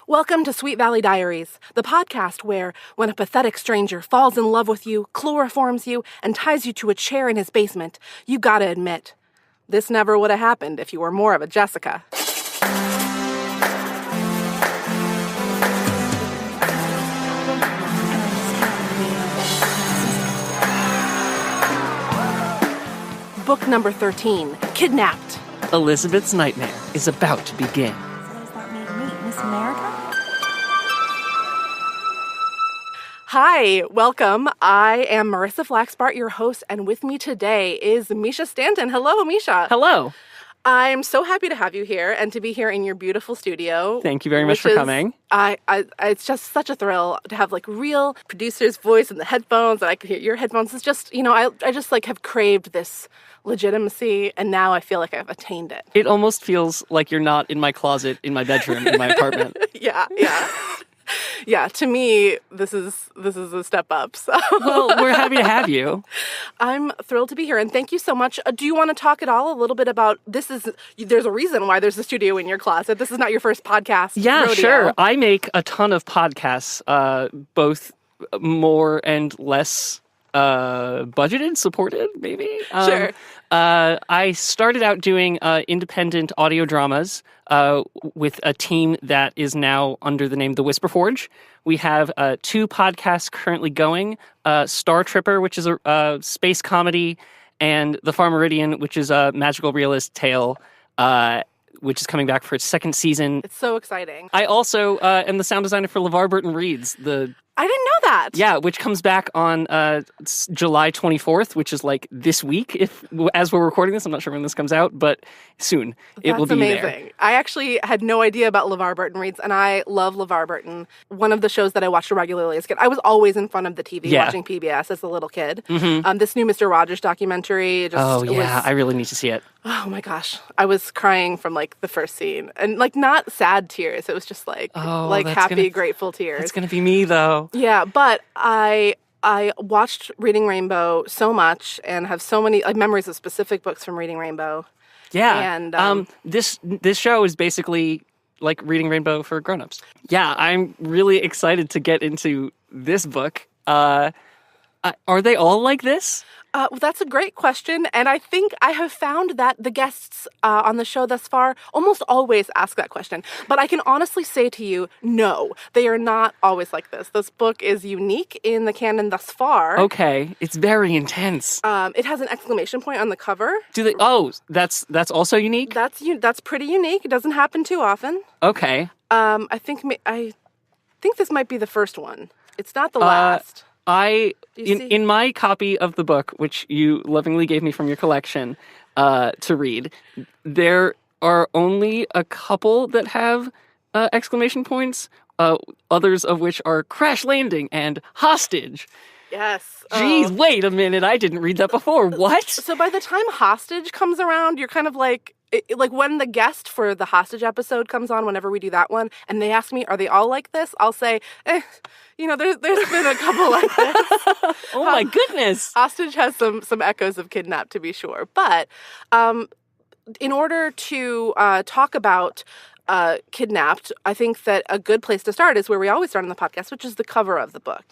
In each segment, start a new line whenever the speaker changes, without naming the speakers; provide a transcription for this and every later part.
Welcome to Sweet Valley Diaries, the podcast where, when a pathetic stranger falls in love with you, chloroforms you, and ties you to a chair in his basement, you gotta admit, this never would have happened if you were more of a Jessica. Book number 13, Kidnapped.
Elizabeth's nightmare is about to begin.
So does that mean Miss America?
Hi, welcome. I am Marissa Flaxbart, your host, and with me today is Mischa Stanton. Hello, Mischa.
Hello.
I'm so happy to have you here and to be here in your beautiful studio.
Thank you very much for coming.
It's just such a thrill to have like real producer's voice in the headphones, and I can hear your headphones. It's just, I just like have craved this legitimacy, and now I feel like I've attained it.
It almost feels like you're not in my closet, in my bedroom, in my apartment.
Yeah. Yeah, to me, this is a step up. So.
Well, we're happy to have you.
I'm thrilled to be here, and thank you so much. Do you want to talk at all a little bit about this? There's a reason why there's a studio in your closet. This is not your first podcast.
Yeah,
rodeo.
sure. I make a ton of podcasts, both more and less budgeted, supported, maybe.
Sure.
I started out doing independent audio dramas with a team that is now under the name The Whisper Forge. We have 2 podcasts currently going, StarTripper, which is a space comedy, and The Meridian, which is a magical realist tale, which is coming back for its 2nd season.
It's so exciting.
I also am the sound designer for LeVar Burton Reads,
I didn't know that.
Yeah, which comes back on July 24th, which is like this week. As we're recording this, I'm not sure when this comes out, but soon it will be
amazing.
there.
I actually had no idea about LeVar Burton Reads, and I love LeVar Burton. One of the shows that I watched regularly as a kid. I was always in front of the TV watching PBS as a little kid. Mm-hmm. This new Mr. Rogers documentary.
I really need to see it.
Oh my gosh, I was crying from like the first scene, and like not sad tears. It was just like happy, grateful tears.
It's gonna be me though.
Yeah, but I watched Reading Rainbow so much and have so many memories of specific books from Reading Rainbow.
Yeah,
and
this show is basically like Reading Rainbow for grown-ups. Yeah, I'm really excited to get into this book. Are they all like this?
Well, that's a great question, and I think I have found that the guests on the show thus far almost always ask that question. But I can honestly say to you, no, they are not always like this. This book is unique in the canon thus far.
Okay, it's very intense.
It has an exclamation point on the cover.
Do they? Oh, that's also unique?
That's pretty unique. It doesn't happen too often.
Okay.
I think this might be the first one. It's not the last.
In my copy of the book, which you lovingly gave me from your collection to read, there are only a couple that have exclamation points, others of which are crash landing and hostage.
Yes.
Jeez, wait a minute. I didn't read that before. What?
So by the time hostage comes around, you're kind of like when the guest for the hostage episode comes on, whenever we do that one, and they ask me, are they all like this? I'll say, there's been a couple like this.
Oh my goodness.
Hostage has some echoes of Kidnapped, to be sure. But in order to talk about Kidnapped, I think that a good place to start is where we always start on the podcast, which is the cover of the book.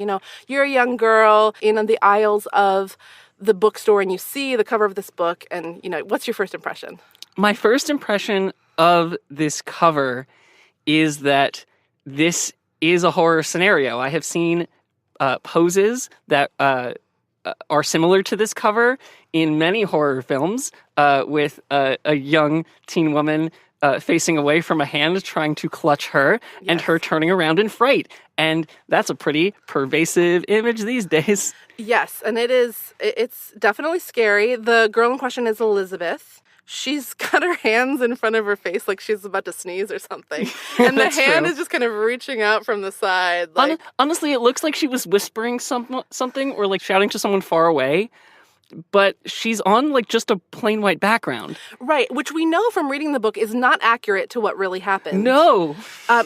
You're a young girl in the aisles of the bookstore, and you see the cover of this book, and, what's your first impression?
My first impression of this cover is that this is a horror scenario. I have seen poses that are similar to this cover in many horror films with a young teen woman facing away from a hand trying to clutch her, yes, and her turning around in fright. And that's a pretty pervasive image these days.
Yes, and it's definitely scary. The girl in question is Elizabeth. She's got her hands in front of her face like she's about to sneeze or something. And the hand is just kind of reaching out from the side. Like...
Honestly, it looks like she was whispering something or like shouting to someone far away. But she's on like just a plain white background. Right,
which we know from reading the book is not accurate to what really happened.
No.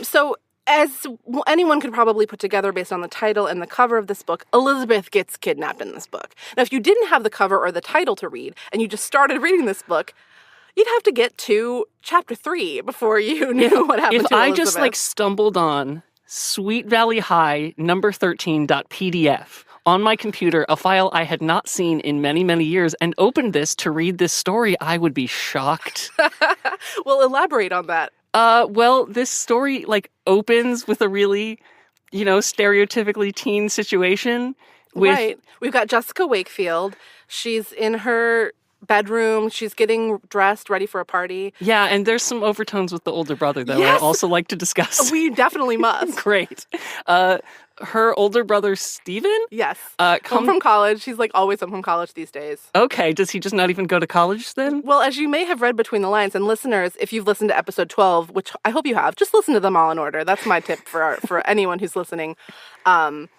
So as anyone could probably put together based on the title and the cover of this book, Elizabeth gets kidnapped in this book. Now, if you didn't have the cover or the title to read and you just started reading this book, you'd have to get to chapter 3 before you knew what happened
If
to
I
Elizabeth.
just like stumbled on Sweet Valley High number 13.pdf on my computer, a file I had not seen in many, many years, and opened this to read this story, I would be shocked.
Well, elaborate on that.
Well, this story like opens with a really, stereotypically teen situation.
Right. We've got Jessica Wakefield. She's in her bedroom. She's getting dressed, ready for a party.
Yeah, and there's some overtones with the older brother that
Yes!
I also like to discuss.
We definitely must.
Great. Her older brother, Steven?
Yes. Home from college. He's like always home from college these days.
Okay, does he just not even go to college then?
Well, as you may have read between the lines, and listeners, if you've listened to episode 12, which I hope you have, just listen to them all in order. That's my tip for anyone who's listening to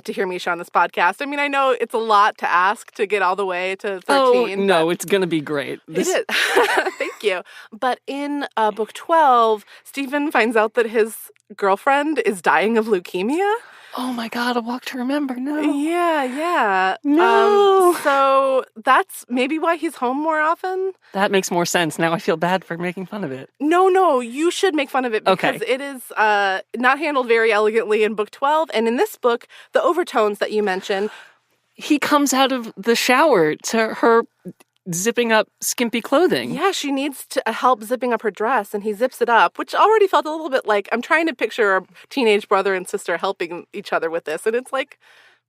hear Mischa on this podcast. I mean, I know it's a lot to ask to get all the way to 13.
Oh, no, it's going to be great.
It is. Thank you. But in book 12, Stephen finds out that his girlfriend is dying of leukemia.
Oh my God, A Walk to Remember. No.
Yeah.
No.
So that's maybe why he's home more often.
That makes more sense. Now I feel bad for making fun of it.
No, you should make fun of it because it is not handled very elegantly in book 12. And in this book, the overtones that you mentioned.
He comes out of the shower to her zipping up skimpy clothing.
Yeah, she needs to help zipping up her dress, and he zips it up, which already felt a little bit like, I'm trying to picture a teenage brother and sister helping each other with this, and it's like,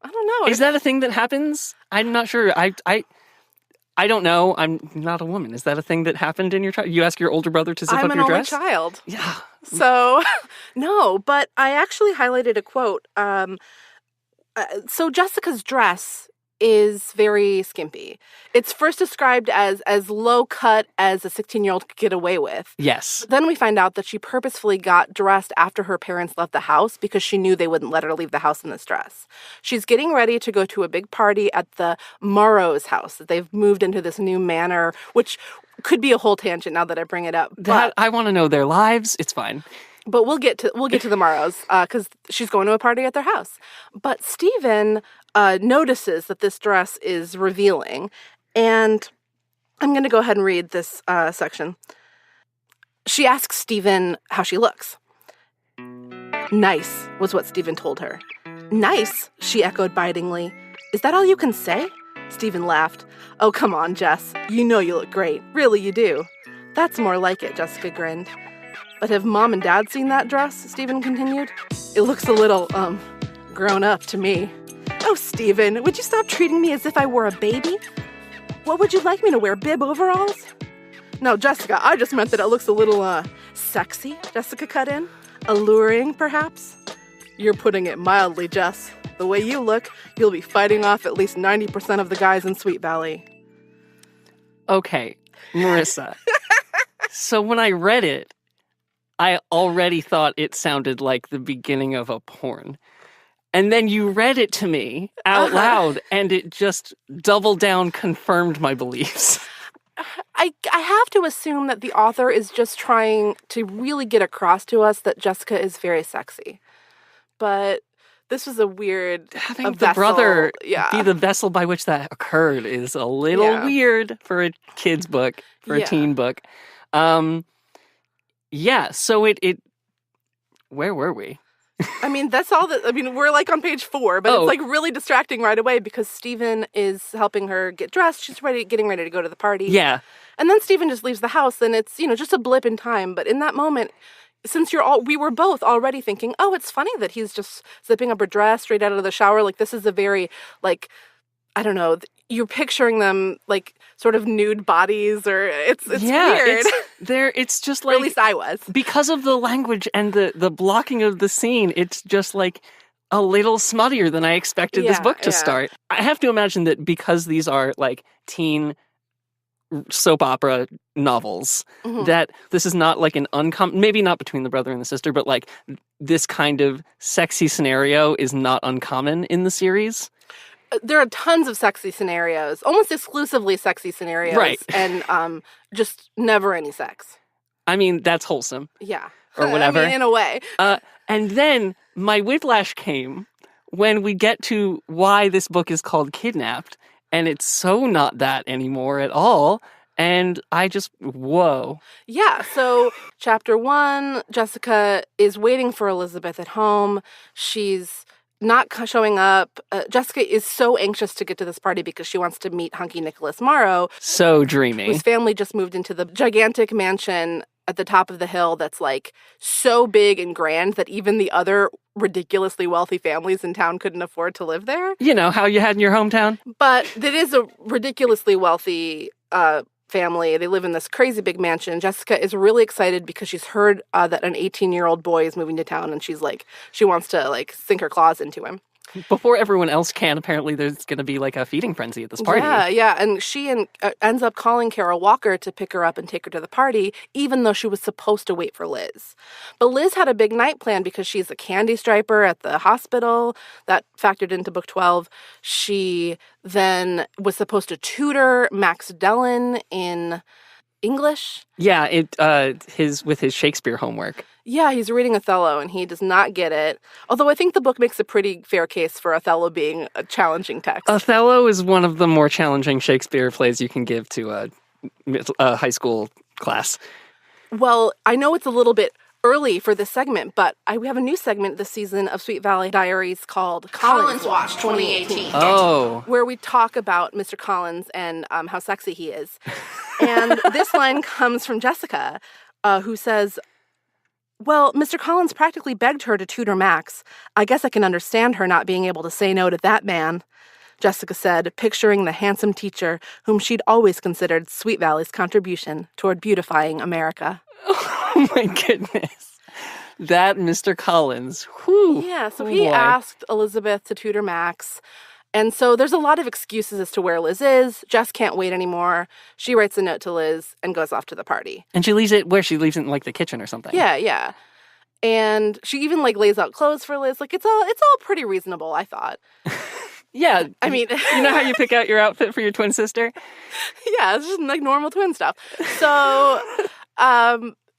I don't know.
Is that a thing that happens? I'm not sure. I don't know. I'm not a woman. Is that a thing that happened in your child? You ask your older brother to zip up your dress?
I'm an only child.
Yeah.
So, no, but I actually highlighted a quote. So Jessica's dress is very skimpy. It's first described as low cut as a 16-year-old could get away with.
Yes.
Then we find out that she purposefully got dressed after her parents left the house because she knew they wouldn't let her leave the house in this dress. She's getting ready to go to a big party at the Morrow's house. They've moved into this new manor, which could be a whole tangent now that I bring it up.
That I want to know their lives. It's fine.
But we'll get to the Morrows because she's going to a party at their house. But Stephen notices that this dress is revealing, and I'm going to go ahead and read this section. She asks Stephen how she looks. Nice, was what Stephen told her. Nice, she echoed bitingly. Is that all you can say? Stephen laughed. Oh, come on, Jess. You know you look great. Really, you do. That's more like it, Jessica grinned. But have Mom and Dad seen that dress? Stephen continued. It looks a little, grown up to me. Oh, Stephen, would you stop treating me as if I were a baby? What would you like me to wear, bib overalls? No, Jessica, I just meant that it looks a little, sexy, Jessica cut in. Alluring, perhaps? You're putting it mildly, Jess. The way you look, you'll be fighting off at least 90% of the guys in Sweet Valley.
Okay, Marissa. So when I read it, I already thought it sounded like the beginning of a porn. And then you read it to me out loud, and it just double down confirmed my beliefs.
I have to assume that the author is just trying to really get across to us that Jessica is very sexy. But this was a weird
Having the brother be the vessel by which that occurred is a little weird for a kid's book, for a teen book. Yeah, so it where were we?
I mean, that's all that, we're like on page 4, but it's like really distracting right away because Stephen is helping her get dressed. She's getting ready to go to the party.
Yeah.
And then Stephen just leaves the house and it's, just a blip in time. But in that moment, since we were both already thinking, oh, it's funny that he's just zipping up her dress straight out of the shower. Like, this is a very, like, I don't know, you're picturing them like sort of nude bodies or it's weird.
It's just like,
or at least I was.
Because of the language and the blocking of the scene, it's just like a little smuttier than I expected this book to start. I have to imagine that because these are like teen soap opera novels, that this is not like an uncommon, maybe not between the brother and the sister, but like this kind of sexy scenario is not uncommon in the series.
There are tons of sexy scenarios, almost exclusively sexy scenarios.
Right.
And just never any sex.
I mean, that's wholesome.
Yeah.
Or whatever.
In a way.
And then my whiplash came when we get to why this book is called Kidnapped, and it's so not that anymore at all. And I just, whoa.
Yeah, so chapter 1, Jessica is waiting for Elizabeth at home. She's not showing up. Jessica is so anxious to get to this party because she wants to meet hunky Nicholas Morrow.
So dreamy.
Whose family just moved into the gigantic mansion at the top of the hill that's like so big and grand that even the other ridiculously wealthy families in town couldn't afford to live there.
You know, how you had in your hometown?
But it is a ridiculously wealthy family. They live in this crazy big mansion. Jessica is really excited because she's heard that an 18-year-old boy is moving to town, and she's like, she wants to like sink her claws into him.
Before everyone else can, apparently there's going to be like a feeding frenzy at this party.
Yeah, and she ends up calling Carol Walker to pick her up and take her to the party, even though she was supposed to wait for Liz. But Liz had a big night plan because she's a candy striper at the hospital. That factored into book 12. She then was supposed to tutor Max Dellon in English.
Yeah, with his Shakespeare homework.
Yeah, he's reading Othello, and he does not get it. Although I think the book makes a pretty fair case for Othello being a challenging text.
Othello is one of the more challenging Shakespeare plays you can give to a high school class.
Well, I know it's a little bit early for this segment, but we have a new segment this season of Sweet Valley Diaries called Collins Watch 2018.
Oh.
Where we talk about Mr. Collins and how sexy he is. And this line comes from Jessica, who says, "Well, Mr. Collins practically begged her to tutor Max. I guess I can understand her not being able to say no to that man," Jessica said, picturing the handsome teacher whom she'd always considered Sweet Valley's contribution toward beautifying America.
Oh my goodness. That Mr. Collins. Whew.
Yeah, so he asked Elizabeth to tutor Max. And so there's a lot of excuses as to where Liz is. Jess can't wait anymore. She writes a note to Liz and goes off to the party.
And she leaves it where? She leaves it in like the kitchen or something.
Yeah. And she even like lays out clothes for Liz. Like it's all pretty reasonable, I thought.
Yeah.
I mean,
you know how you pick out your outfit for your twin sister?
Yeah, it's just like normal twin stuff. So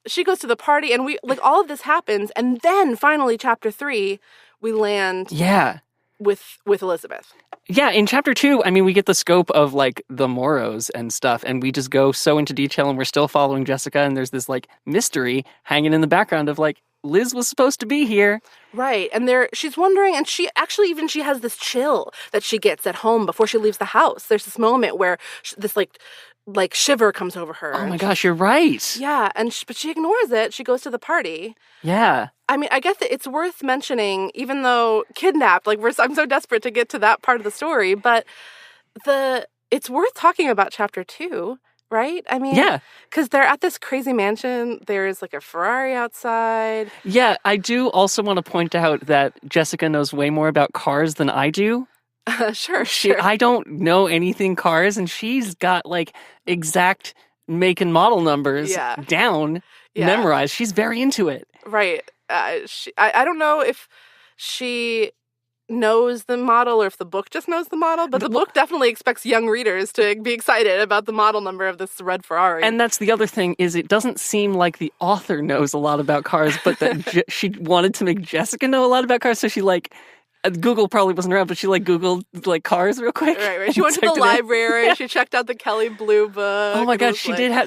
she goes to the party, and we like all of this happens, and then finally chapter 3 we land with Elizabeth.
Yeah, in chapter 2, I mean, we get the scope of, like, the Morrows and stuff, and we just go so into detail, and we're still following Jessica, and there's this, like, mystery hanging in the background of, like, Liz was supposed to be here.
Right, and she's wondering, and she actually she has this chill that she gets at home before she leaves the house. There's this moment where this, like shiver comes over her.
Oh my gosh, you're right.
Yeah, but she ignores it. She goes to the party.
Yeah.
I mean, I guess it's worth mentioning, even though kidnapped, like I'm so desperate to get to that part of the story, but it's worth talking about chapter 2, right? I mean,
yeah,
because they're at this crazy mansion. There's like a Ferrari outside.
Yeah, I do also want to point out that Jessica knows way more about cars than I do.
Sure.
I don't know anything cars, and she's got like exact make and model numbers down, memorized. She's very into it.
Right. I don't know if she knows the model or if the book just knows the model, but the book definitely expects young readers to be excited about the model number of this red Ferrari.
And that's the other thing, is it doesn't seem like the author knows a lot about cars, but that she wanted to make Jessica know a lot about cars, so she like Google probably wasn't around, but she like Googled like cars real quick.
Right. She went to the library. She checked out the Kelly Blue book.
Oh my God,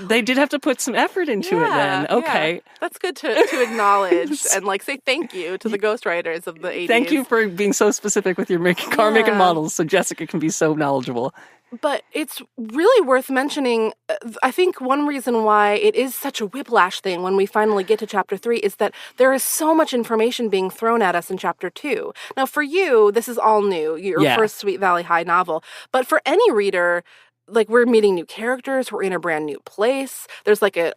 they did have to put some effort into it then. Okay.
Yeah. That's good to acknowledge and like say thank you to the ghostwriters of the 80s.
Thank you for being so specific with your car making models so Jessica can be so knowledgeable.
But it's really worth mentioning, I think one reason why it is such a whiplash thing when we finally get to chapter 3 is that there is so much information being thrown at us in chapter 2. Now, for you, this is all new, your first Sweet Valley High novel. But for any reader, like we're meeting new characters, we're in a brand new place. There's like a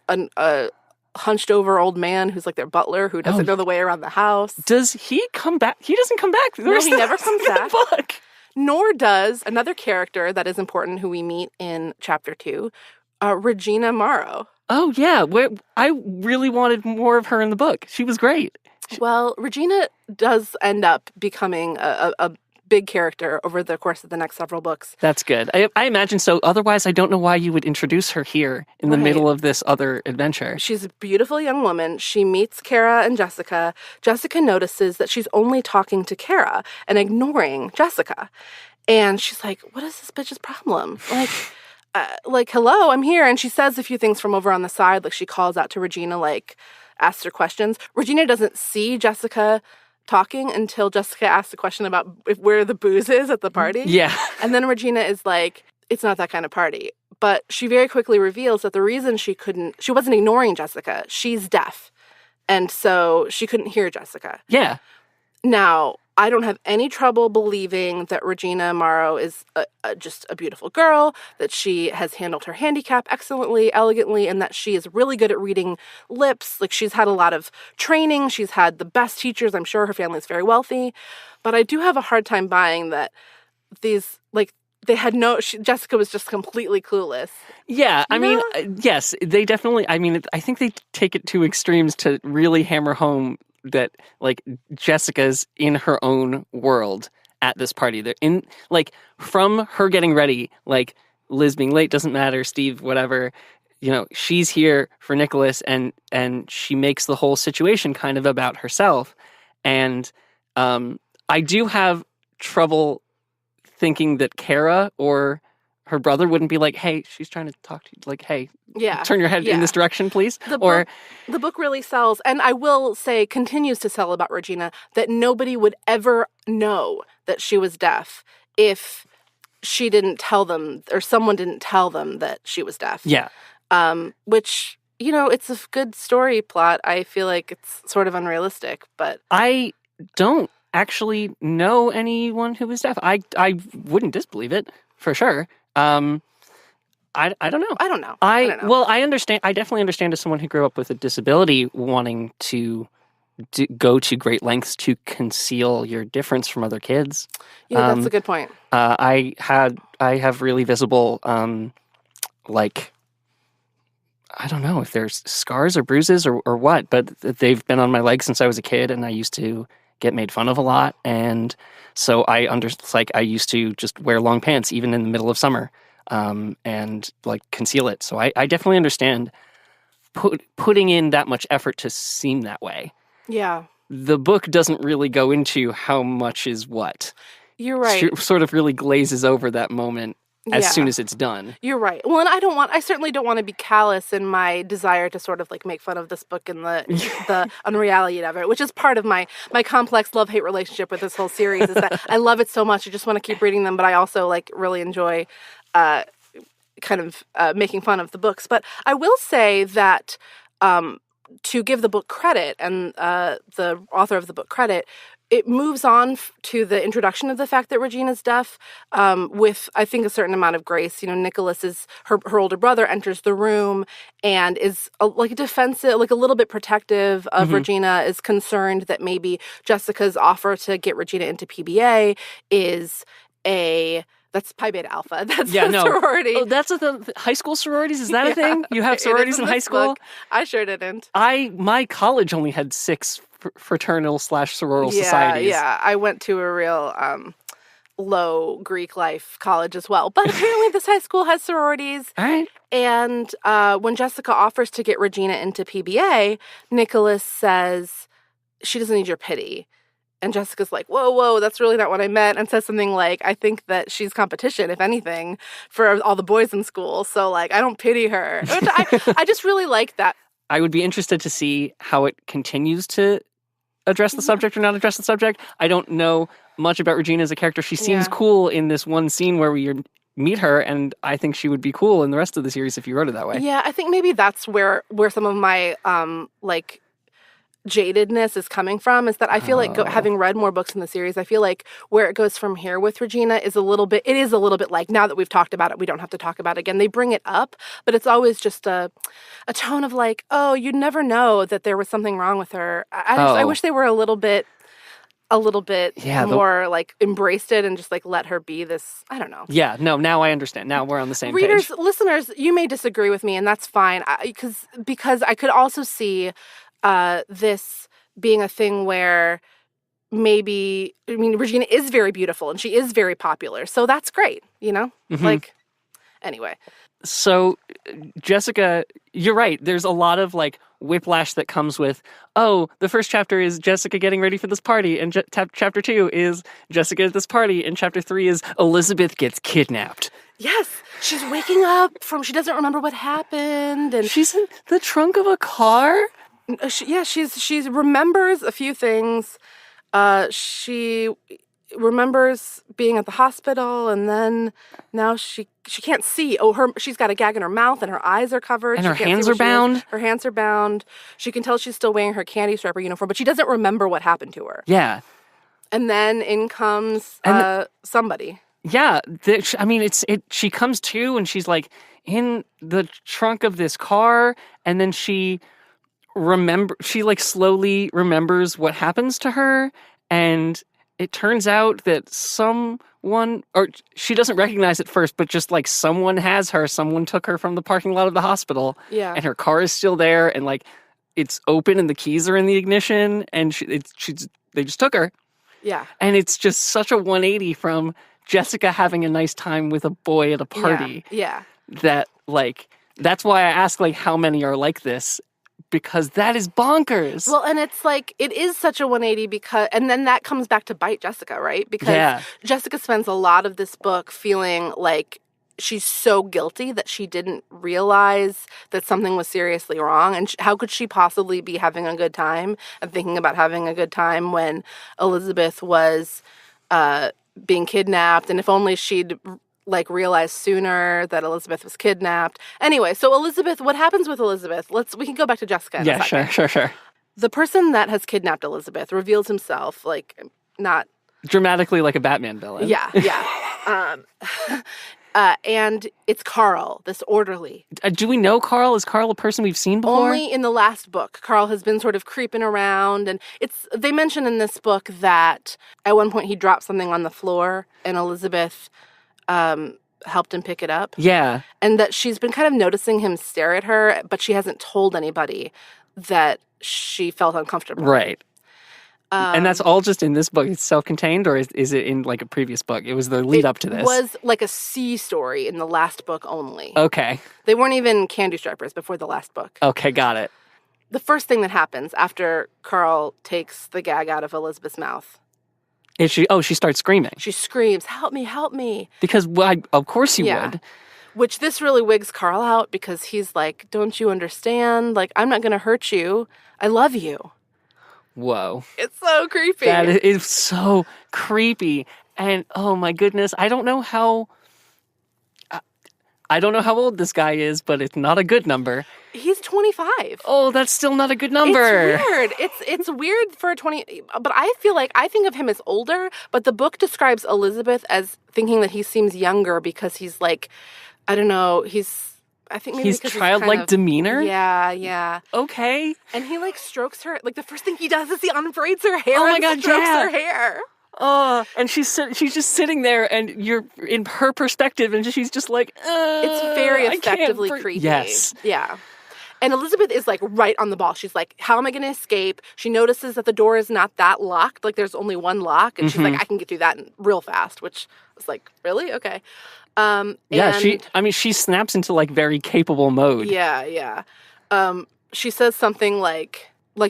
hunched over old man who's like their butler who doesn't know the way around the house.
Does he come back? He doesn't come back.
No, he never comes back.
Book.
Nor does another character that is important who we meet in chapter 2, Regina Morrow.
Oh, yeah. I really wanted more of her in the book. She was great.
Well, Regina does end up becoming a big character over the course of the next several books.
That's good. I imagine so. Otherwise, I don't know why you would introduce her here in the middle of this other adventure.
She's a beautiful young woman. She meets Kara and Jessica. Jessica notices that she's only talking to Kara and ignoring Jessica. And she's like, what is this bitch's problem? Like, like, hello, I'm here. And she says a few things from over on the side. Like, she calls out to Regina, like, asks her questions. Regina doesn't see Jessica talking until Jessica asks a question about where the booze is at the party.
Yeah.
And then Regina is like, it's not that kind of party. But she very quickly reveals that the reason she wasn't ignoring Jessica. She's deaf. And so she couldn't hear Jessica.
Yeah.
Now, I don't have any trouble believing that Regina Morrow is just a beautiful girl, that she has handled her handicap excellently, elegantly, and that she is really good at reading lips. Like, she's had a lot of training. She's had the best teachers. I'm sure her family's very wealthy. But I do have a hard time buying that these, like, they had Jessica was just completely clueless.
Yeah, I mean, yes, they definitely, I mean, I think they take it to extremes to really hammer home that, like, Jessica's in her own world at this party. They're in, like, from her getting ready, like, Liz being late doesn't matter, Steve, whatever, you know, she's here for Nicholas, and she makes the whole situation kind of about herself. And I do have trouble thinking that Kara or her brother wouldn't be like, hey, she's trying to talk to you. Like, hey, turn your head in this direction, please.
The book really sells, and I will say continues to sell about Regina, that nobody would ever know that she was deaf if she didn't tell them, or someone didn't tell them that she was deaf.
Yeah.
Which, you know, it's a good story plot. I feel like it's sort of unrealistic, but
I don't actually know anyone who is deaf. I wouldn't disbelieve it, for sure. I don't know.
I don't know.
Well, I understand. I definitely understand as someone who grew up with a disability wanting to go to great lengths to conceal your difference from other kids.
Yeah, that's a good point.
I have really visible, like, I don't know if there's scars or bruises or what, but they've been on my legs since I was a kid, and I used to get made fun of a lot, and so I used to just wear long pants even in the middle of summer, and like conceal it. So I definitely understand putting in that much effort to seem that way.
Yeah.
The book doesn't really go into how much is what.
You're right.
It sort of really glazes over that moment as soon as it's done.
You're right. Well, and I certainly don't want to be callous in my desire to sort of like make fun of this book and the unreality of it, which is part of my complex love-hate relationship with this whole series, is that I love it so much. I just want to keep reading them, but I also like really enjoy kind of making fun of the books. But I will say that to give the book credit and the author of the book credit, it moves on to the introduction of the fact that Regina's deaf with, I think, a certain amount of grace. You know, Nicholas is her older brother, enters the room and is like defensive, like a little bit protective of Regina, is concerned that maybe Jessica's offer to get Regina into PBA is that's Pi Beta Alpha. That's a sorority.
Oh, that's the high school sororities? Is that a thing? You have sororities in high school?
Book. I sure didn't.
My college only had 6 fraternal/sororal societies. Yeah,
I went to a real low Greek life college as well. But apparently this high school has sororities.
All right.
And when Jessica offers to get Regina into PBA, Nicholas says, she doesn't need your pity. And Jessica's like, whoa, that's really not what I meant, and says something like, I think that she's competition, if anything, for all the boys in school. So, like, I don't pity her. I just really like that.
I would be interested to see how it continues to address the subject or not address the subject. I don't know much about Regina as a character. She seems cool in this one scene where we meet her, and I think she would be cool in the rest of the series if you wrote it that way.
Yeah, I think maybe that's where some of my, like, jadedness is coming from, is that I feel like having read more books in the series, I feel like where it goes from here with Regina is a little bit like, now that we've talked about it, we don't have to talk about it again. They bring it up, but it's always just a tone of like, oh, you'd never know that there was something wrong with her. I wish they were a little bit more like embraced it and just like let her be this, I don't know.
Yeah, no, now I understand. Now we're on the same
Readers,
page.
Listeners, you may disagree with me, and that's fine, because I could also see this being a thing where maybe, I mean, Regina is very beautiful and she is very popular. So that's great, you know? Like, anyway.
So, Jessica, you're right. There's a lot of, like, whiplash that comes with, oh, the first chapter is Jessica getting ready for this party, and chapter 2 is Jessica at this party, and chapter 3 is Elizabeth gets kidnapped.
Yes, she's waking up she doesn't remember what happened, and
She's in the trunk of a car?
she remembers a few things. She remembers being at the hospital, and then now she can't see. She's got a gag in her mouth, and her eyes are covered.
And
She
her
can't see
hands
where
are
she is.
bound?
Her hands are bound. She can tell she's still wearing her candy striper uniform, but she doesn't remember what happened to her.
Yeah.
And then in comes somebody.
Yeah, she comes to and she's like in the trunk of this car, and then she like slowly remembers what happens to her, and it turns out that someone, or she doesn't recognize it first, but just like someone took her from the parking lot of the hospital.
Yeah.
And her car is still there, and like it's open and the keys are in the ignition, and they just took her.
Yeah.
And it's just such a 180 from Jessica having a nice time with a boy at a party.
Yeah.
That, like, that's why I ask, like, how many are like this? Because that is bonkers.
Well, and it's like, it is such a 180 and then that comes back to bite Jessica, right? Because Jessica spends a lot of this book feeling like she's so guilty that she didn't realize that something was seriously wrong. And how could she possibly be having a good time and thinking about having a good time when Elizabeth was being kidnapped? And if only she'd like realized sooner that Elizabeth was kidnapped. Anyway, so Elizabeth, what happens with Elizabeth? We can go back to Jessica in a second.
Sure.
The person that has kidnapped Elizabeth reveals himself, like, not...
dramatically like a Batman villain.
Yeah. And it's Carl, this orderly.
Do we know Carl? Is Carl a person we've seen before?
Only in the last book. Carl has been sort of creeping around, and they mention in this book that at one point he dropped something on the floor, and Elizabeth helped him pick it up.
Yeah.
And that she's been kind of noticing him stare at her, but she hasn't told anybody that she felt uncomfortable.
Right. And that's all just in this book? It's self-contained, or is it in like a previous book? It was the lead up to this.
It was like a C story in the last book only.
Okay.
They weren't even candy strippers before the last book.
Okay, got it.
The first thing that happens after Carl takes the gag out of Elizabeth's mouth.
Is she? Oh, she starts screaming.
She screams, "Help me, help me."
Because, of course you would.
Which this really wigs Carl out because he's like, "Don't you understand? Like, I'm not going to hurt you. I love you."
Whoa.
It's so creepy.
That is so creepy. And oh my goodness, I don't know how old this guy is, but it's not a good number.
He's 25.
Oh, that's still not a good number.
It's weird. It's weird for a 20, but I think of him as older, but the book describes Elizabeth as thinking that he seems younger because he's like, I don't know, I think maybe
he's
because
childlike demeanor?
Yeah.
Okay.
And he like strokes her, like the first thing he does is he unbraids her hair strokes her hair.
And she's just sitting there, and you're in her perspective, and she's just like,
it's very effectively creepy.
Yes.
Yeah. And Elizabeth is like right on the ball. She's like, how am I going to escape? She notices that the door is not that locked. Like there's only one lock. And she's like, I can get through that real fast, which was like, really? Okay.
She snaps into like very capable mode.
Yeah. She says something like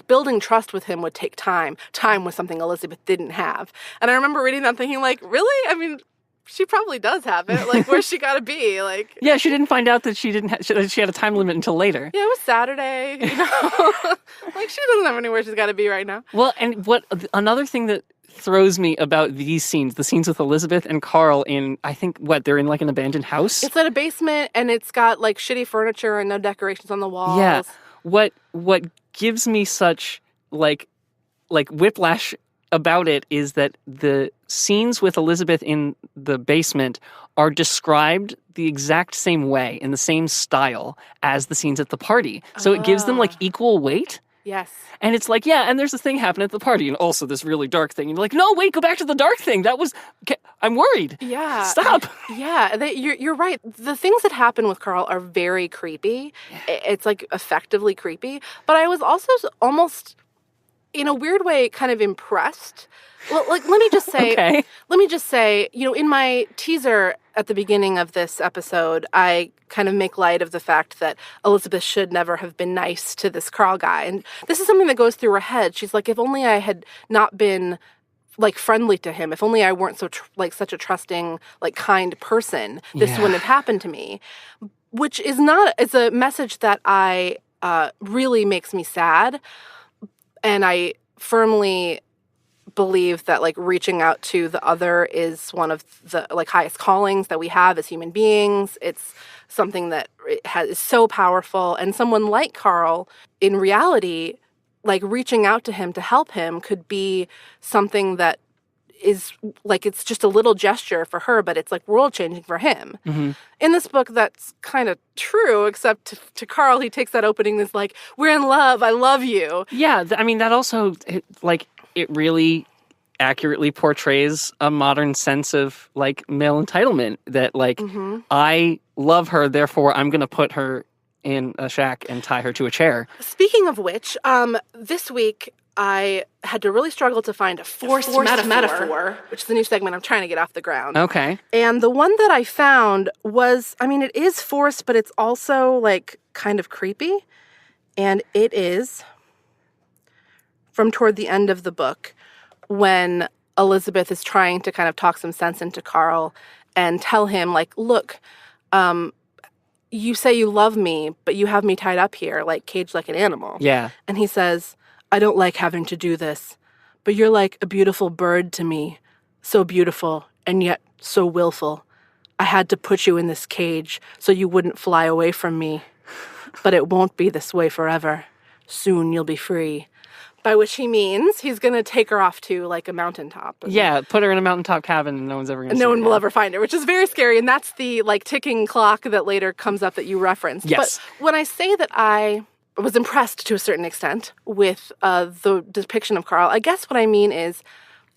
building trust with him would take time. Time was something Elizabeth didn't have. And I remember reading that thinking like, really? I mean, she probably does have it. Like, where's she got to be? Like,
yeah, she didn't find out that she had a time limit until later.
Yeah, it was Saturday. You know? Like, she doesn't have anywhere she's got to be right now.
Well, and another thing that throws me about these scenes, the scenes with Elizabeth and Carl in, I think, they're in like an abandoned house?
It's at a basement, and it's got like shitty furniture and no decorations on the walls.
Yeah. What gives me such like whiplash about it is that the scenes with Elizabeth in the basement are described the exact same way, in the same style as the scenes at the party. So it gives them like equal weight.
Yes.
And it's like, yeah, and there's a thing happening at the party, and also this really dark thing. And you're like, no, wait, go back to the dark thing. I'm worried.
Yeah.
Stop.
Yeah, you're right. The things that happen with Carl are very creepy. Yeah. It's like effectively creepy. But I was also almost, in a weird way, kind of impressed. Well, like, let me just say, you know, in my teaser at the beginning of this episode, I kind of make light of the fact that Elizabeth should never have been nice to this Carl guy. And this is something that goes through her head. She's like, if only I had not been like friendly to him. If only I weren't so such a trusting, like kind person, this
Yeah.
wouldn't have happened to me. Which is it's a message that I really makes me sad. And I firmly believe that like reaching out to the other is one of the like highest callings that we have as human beings. It's something that is so powerful. And someone like Carl, in reality, like reaching out to him to help him could be something that is like, it's just a little gesture for her, but it's like world changing for him.
Mm-hmm.
In this book, that's kind of true, except to Carl, he takes that opening as like, we're in love, I love you.
Yeah, I mean, that also, it really accurately portrays a modern sense of, like, male entitlement. That, like, I love her, therefore I'm going to put her in a shack and tie her to a chair.
Speaking of which, this week I had to really struggle to find a forced metaphor, which is the new segment I'm trying to get off the ground.
Okay.
And the one that I found was, I mean, it is forced, but it's also, like, kind of creepy. And it is from toward the end of the book when Elizabeth is trying to kind of talk some sense into Carl and tell him, like, look, you say you love me, but you have me tied up here, like, caged like an animal.
Yeah.
And he says, I don't like having to do this, but you're like a beautiful bird to me. So beautiful, and yet so willful. I had to put you in this cage so you wouldn't fly away from me. But it won't be this way forever. Soon you'll be free. By which he means he's going to take her off to, like, a mountaintop.
Yeah, put her in a mountaintop cabin and no one's ever going to see her.
No one will ever find her, which is very scary. And that's the, like, ticking clock that later comes up that you referenced.
Yes.
But when I say that I was impressed to a certain extent with the depiction of Carl, I guess what I mean is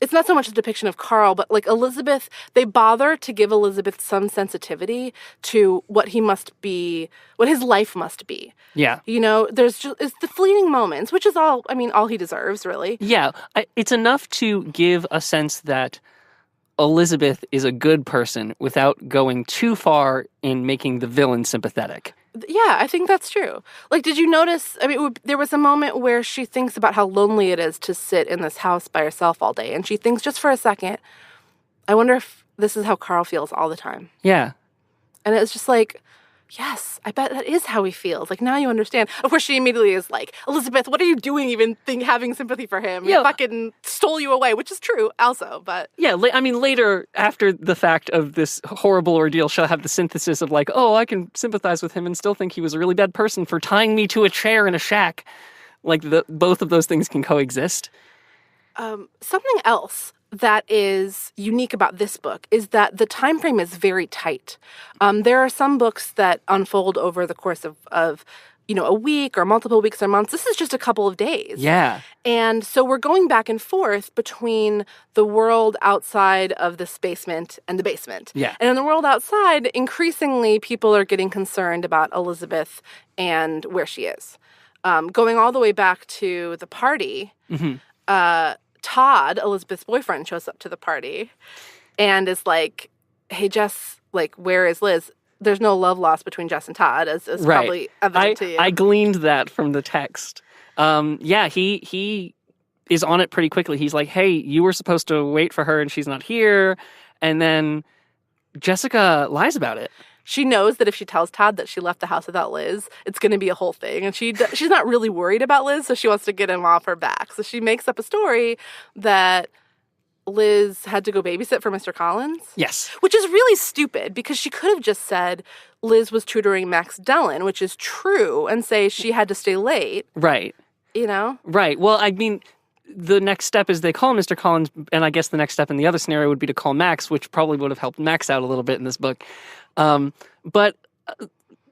it's not so much a depiction of Carl, but, like, Elizabeth, they bother to give Elizabeth some sensitivity to what he must be, what his life must be.
Yeah.
You know, it's the fleeting moments, which is all he deserves, really.
Yeah. It's enough to give a sense that Elizabeth is a good person without going too far in making the villain sympathetic.
Yeah, I think that's true. Like, did you notice, I mean, there was a moment where she thinks about how lonely it is to sit in this house by herself all day. And she thinks just for a second, I wonder if this is how Carl feels all the time.
Yeah.
And it was just like, yes, I bet that is how he feels. Like, now you understand. Of course, she immediately is like, Elizabeth, what are you doing even having sympathy for him? He fucking stole you away, which is true also, but...
Yeah, I mean, later, after the fact of this horrible ordeal, she'll have the synthesis of like, oh, I can sympathize with him and still think he was a really bad person for tying me to a chair in a shack. Like, both of those things can coexist.
Something else that is unique about this book is that the time frame is very tight. There are some books that unfold over the course of a week or multiple weeks or months. This is just a couple of days.
Yeah.
And so we're going back and forth between the world outside of this basement and the basement.
Yeah.
And in the world outside, increasingly people are getting concerned about Elizabeth and where she is. Going all the way back to the party, Todd, Elizabeth's boyfriend, shows up to the party and is like, hey, Jess, like, where is Liz? There's no love lost between Jess and Todd, as probably evident to you.
I gleaned that from the text. He is on it pretty quickly. He's like, hey, you were supposed to wait for her and she's not here. And then Jessica lies about it.
She knows that if she tells Todd that she left the house without Liz, it's going to be a whole thing. And she's not really worried about Liz, so she wants to get him off her back. So she makes up a story that Liz had to go babysit for Mr. Collins.
Yes.
Which is really stupid because she could have just said Liz was tutoring Max Dellon, which is true, and say she had to stay late.
Right.
You know?
Right. Well, I mean, the next step is they call Mr. Collins, and I guess the next step in the other scenario would be to call Max, which probably would have helped Max out a little bit in this book. But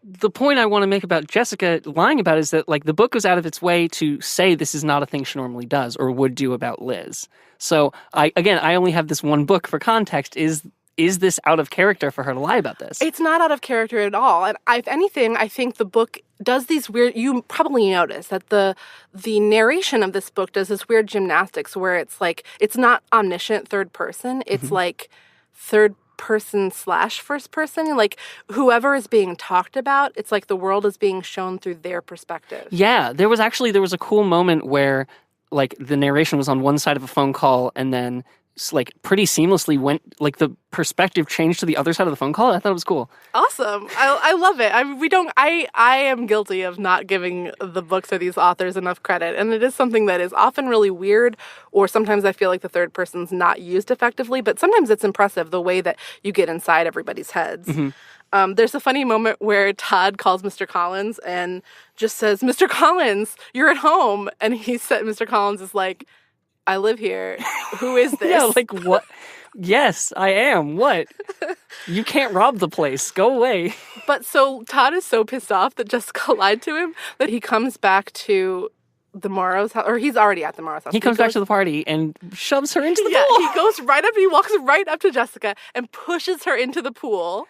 the point I want to make about Jessica lying about is that, like, the book goes out of its way to say this is not a thing she normally does or would do about Liz. So, I only have this one book for context. Is this out of character for her to lie about this?
It's not out of character at all. And if anything, I think the book does these weird... You probably notice that the narration of this book does this weird gymnastics where it's like, it's not omniscient third person. It's like third person / first person. Like, whoever is being talked about, it's like the world is being shown through their perspective.
Yeah, there was a cool moment where like the narration was on one side of a phone call and then like pretty seamlessly went like the perspective changed to the other side of the phone call. I thought it was cool.
Awesome. I love it. I am guilty of not giving the books or these authors enough credit. And it is something that is often really weird, or sometimes I feel like the third person's not used effectively, but sometimes it's impressive the way that you get inside everybody's heads. There's a funny moment where Todd calls Mr. Collins and just says, "Mr. Collins, you're at home." And Mr. Collins is like, "I live here. Who is this?"
Yeah, like what? Yes, I am. What? You can't rob the place. Go away.
But so Todd is so pissed off that Jessica lied to him that he comes back to the Morrow's house, or he's already at the Morrow's house.
He comes back to the party and shoves her into the pool.
He walks right up to Jessica and pushes her into the pool.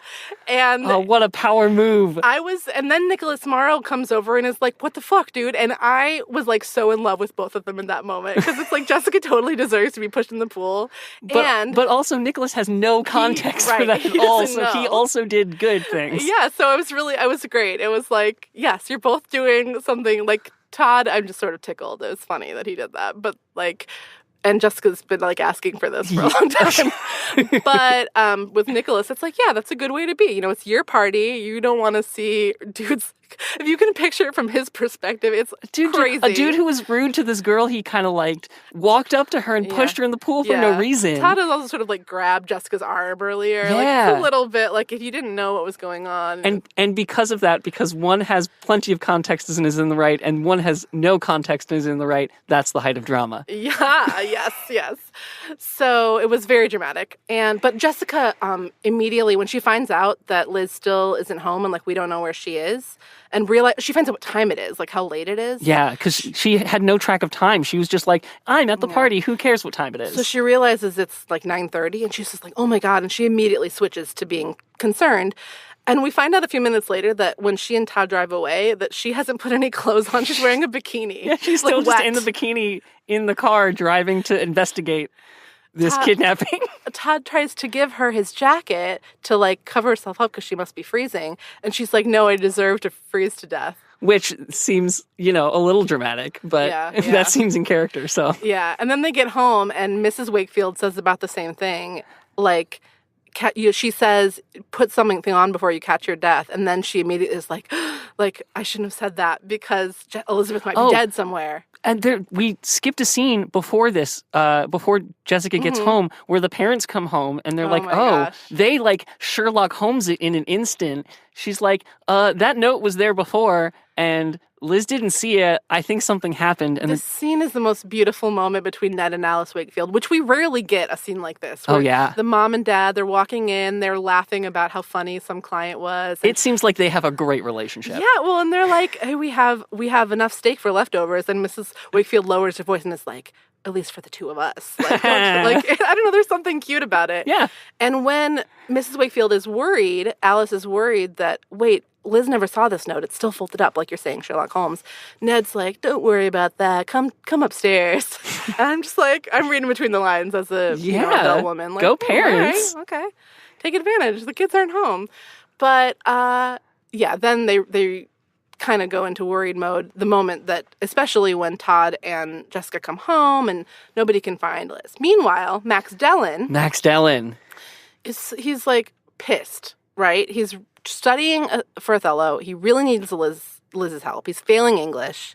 And
oh, what a power move.
And then Nicholas Morrow comes over and is like, "What the fuck, dude?" And I was like so in love with both of them in that moment, because it's like Jessica totally deserves to be pushed in the pool.
But also Nicholas has no context for that at all, so he also did good things.
Yeah, so I was great. It was like, yes, you're both doing something. Like Todd, I'm just sort of tickled. It was funny that he did that. But like, and Jessica's been like asking for this for a long time. But with Nicholas, it's like, yeah, that's a good way to be. You know, it's your party. You don't want to see dudes. If you can picture it from his perspective, it's crazy.
A dude who was rude to this girl he kind of liked walked up to her and pushed her in the pool for no reason.
Todd has also sort of like grabbed Jessica's arm earlier.
Yeah.
Like it's a little bit like if you didn't know what was going on.
And because of that, because one has plenty of context and is in the right, and one has no context and is in the right, that's the height of drama.
Yeah, yes. So it was very dramatic. But Jessica immediately, when she finds out that Liz still isn't home and like we don't know where she is, and she finds out what time it is, like how late it is.
Yeah, because she had no track of time. She was just like, I'm at the party. Who cares what time it is?
So she realizes it's like 9:30, and she's just like, oh my God. And she immediately switches to being concerned. And we find out a few minutes later that when she and Todd drive away, that she hasn't put any clothes on. She's wearing a bikini.
Yeah, she's still just in the bikini in the car driving to investigate this kidnapping.
Todd tries to give her his jacket to like cover herself up because she must be freezing. And she's like, no, I deserve to freeze to death.
Which seems, a little dramatic, but that seems in character, so.
Yeah, and then they get home and Mrs. Wakefield says about the same thing. Like, she says, put something on before you catch your death. And then she immediately is like, I shouldn't have said that because Elizabeth might be dead somewhere.
And we skipped a scene before this, before Jessica gets home, where the parents come home and they're gosh. They like Sherlock Holmes it in an instant. She's like, that note was there before and Liz didn't see it. I think something happened. And
the scene is the most beautiful moment between Ned and Alice Wakefield, which we rarely get a scene like this.
Oh, yeah.
The mom and dad, they're walking in, they're laughing about how funny some client was.
It seems like they have a great relationship.
Yeah, well, and they're like, hey, we have enough steak for leftovers. And Mrs. Wakefield lowers her voice and is like, at least for the two of us. Like, I don't know, there's something cute about it.
Yeah.
And when Mrs. Wakefield is worried, Alice is worried that, wait, Liz never saw this note. It's still folded up, like you're saying, Sherlock Holmes. Ned's like, don't worry about that. Come upstairs. And I'm just like, I'm reading between the lines as a adult woman. Like,
go parents.
All right, okay. Take advantage. The kids aren't home. But, then they kind of go into worried mode the moment that, especially when Todd and Jessica come home and nobody can find Liz. Meanwhile, Max Dellon. He's like pissed, right? He's studying for Othello. He really needs Liz's help. He's failing English.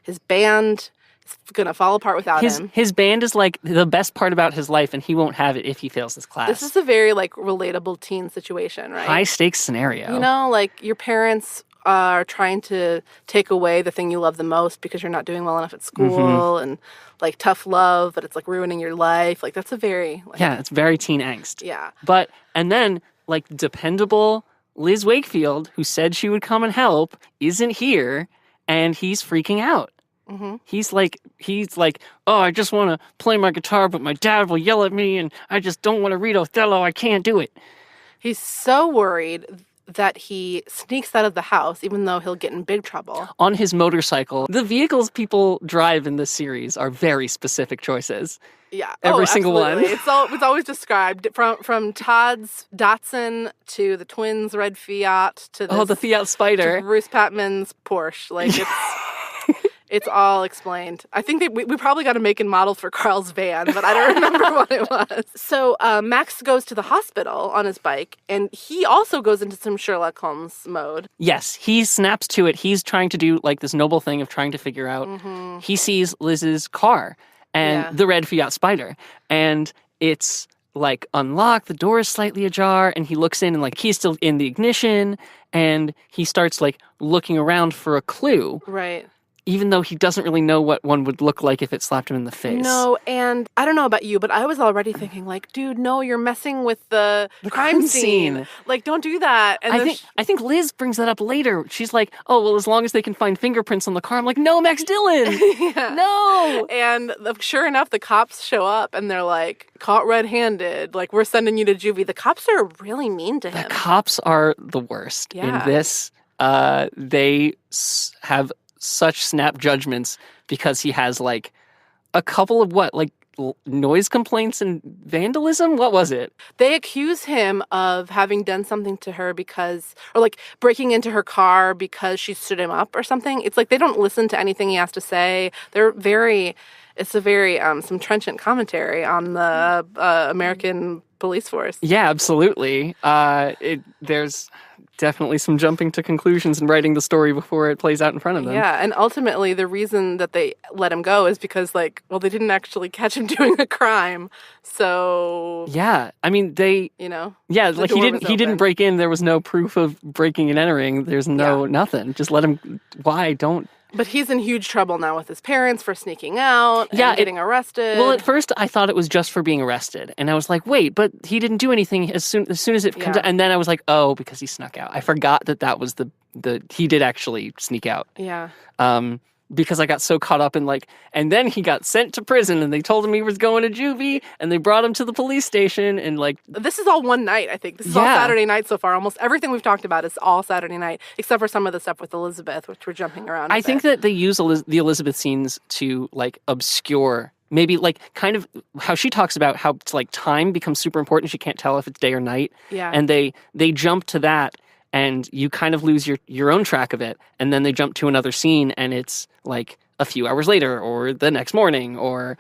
His band is going to fall apart without him.
His band is like the best part about his life, and he won't have it if he fails this class.
This is a very like relatable teen situation, right?
High stakes scenario.
Like your parents are trying to take away the thing you love the most because you're not doing well enough at school, and like tough love, but it's like ruining your life. Like that's a very
it's very teen angst.
Yeah.
And then like dependable Liz Wakefield, who said she would come and help, isn't here, and he's freaking out. Mm-hmm. He's like, oh, I just want to play my guitar, but my dad will yell at me, and I just don't want to read Othello. I can't do it.
He's so worried that he sneaks out of the house, even though he'll get in big trouble.
On his motorcycle. The vehicles people drive in this series are very specific choices.
Yeah.
Every single one.
It's always described from Todd's Datsun to the twins' red Fiat to
the Fiat Spider.
To Bruce Patman's Porsche. Like It's all explained. I think we probably got a make and model for Carl's van, but I don't remember what it was. So Max goes to the hospital on his bike, and he also goes into some Sherlock Holmes mode.
Yes, he snaps to it. He's trying to do like this noble thing of trying to figure out. He sees Liz's car and the red Fiat Spider, and it's like unlocked, the door is slightly ajar, and he looks in and like he's still in the ignition, and he starts like looking around for a clue.
Right.
Even though he doesn't really know what one would look like if it slapped him in the face.
No, and I don't know about you, but I was already thinking like, dude, no, you're messing with the crime scene. Like, don't do that. And
I think Liz brings that up later. She's like, oh, well, as long as they can find fingerprints on the car. I'm like, no, Max Dillon. No.
And sure enough, the cops show up and they're like, caught red-handed. Like, we're sending you to juvie. The cops are really mean to him.
The cops are the worst in this. They have such snap judgments because he has like a couple of noise complaints and vandalism. What was it?
They accuse him of having done something to her or like breaking into her car because she stood him up or something. It's like they don't listen to anything he has to say. It's a very some trenchant commentary on the American police force.
Yeah, absolutely. There's definitely some jumping to conclusions and writing the story before it plays out in front of them.
Yeah, and ultimately the reason that they let him go is because they didn't actually catch him doing a crime. So
yeah, I mean he didn't break in. There was no proof of breaking and entering. There's nothing. Just let him. Why don't?
But he's in huge trouble now with his parents for sneaking out and getting arrested.
Well, at first I thought it was just for being arrested. And I was like, wait, but he didn't do anything as soon as it comes out. And then I was like, oh, because he snuck out. I forgot that was he did actually sneak out.
Yeah.
Because I got so caught up in and then he got sent to prison and they told him he was going to juvie and they brought him to the police station and
This is all one night, I think. This is all Saturday night so far. Almost everything we've talked about is all Saturday night, except for some of the stuff with Elizabeth, which we're jumping around.
I think that they use the Elizabeth scenes to obscure maybe kind of how she talks about how time becomes super important. She can't tell if it's day or night.
Yeah.
And they jump to that. And you kind of lose your own track of it. And then they jump to another scene and it's a few hours later or the next morning or...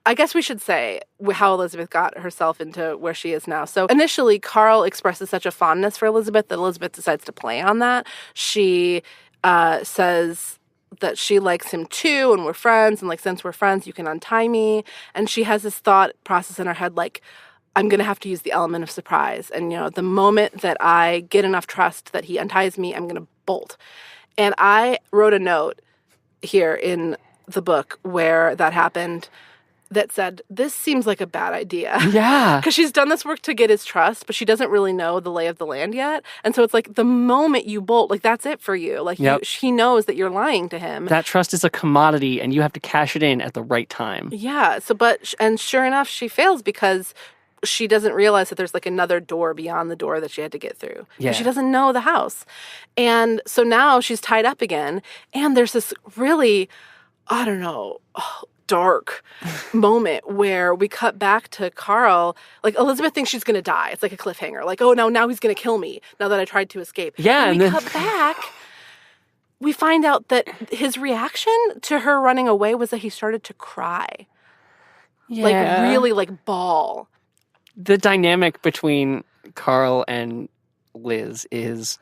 I guess we should say how Elizabeth got herself into where she is now. So initially, Carl expresses such a fondness for Elizabeth that Elizabeth decides to play on that. She says that she likes him too and we're friends. And since we're friends, you can untie me. And she has this thought process in her head I'm going to have to use the element of surprise. And, the moment that I get enough trust that he unties me, I'm going to bolt. And I wrote a note here in the book where that happened that said, this seems like a bad idea.
Yeah.
Because she's done this work to get his trust, but she doesn't really know the lay of the land yet. And so it's the moment you bolt, that's it for you. He knows that you're lying to him.
That trust is a commodity and you have to cash it in at the right time.
Yeah. And sure enough, she fails because she doesn't realize that there's another door beyond the door that she had to get through.
Yeah.
She doesn't know the house. And so now she's tied up again. And there's this really, dark moment where we cut back to Carl. Elizabeth thinks she's going to die. It's like a cliffhanger. Oh, no, now he's going to kill me now that I tried to escape.
Yeah.
And we cut back. We find out that his reaction to her running away was that he started to cry.
Yeah.
Really bawl.
The dynamic between Carl and Liz is...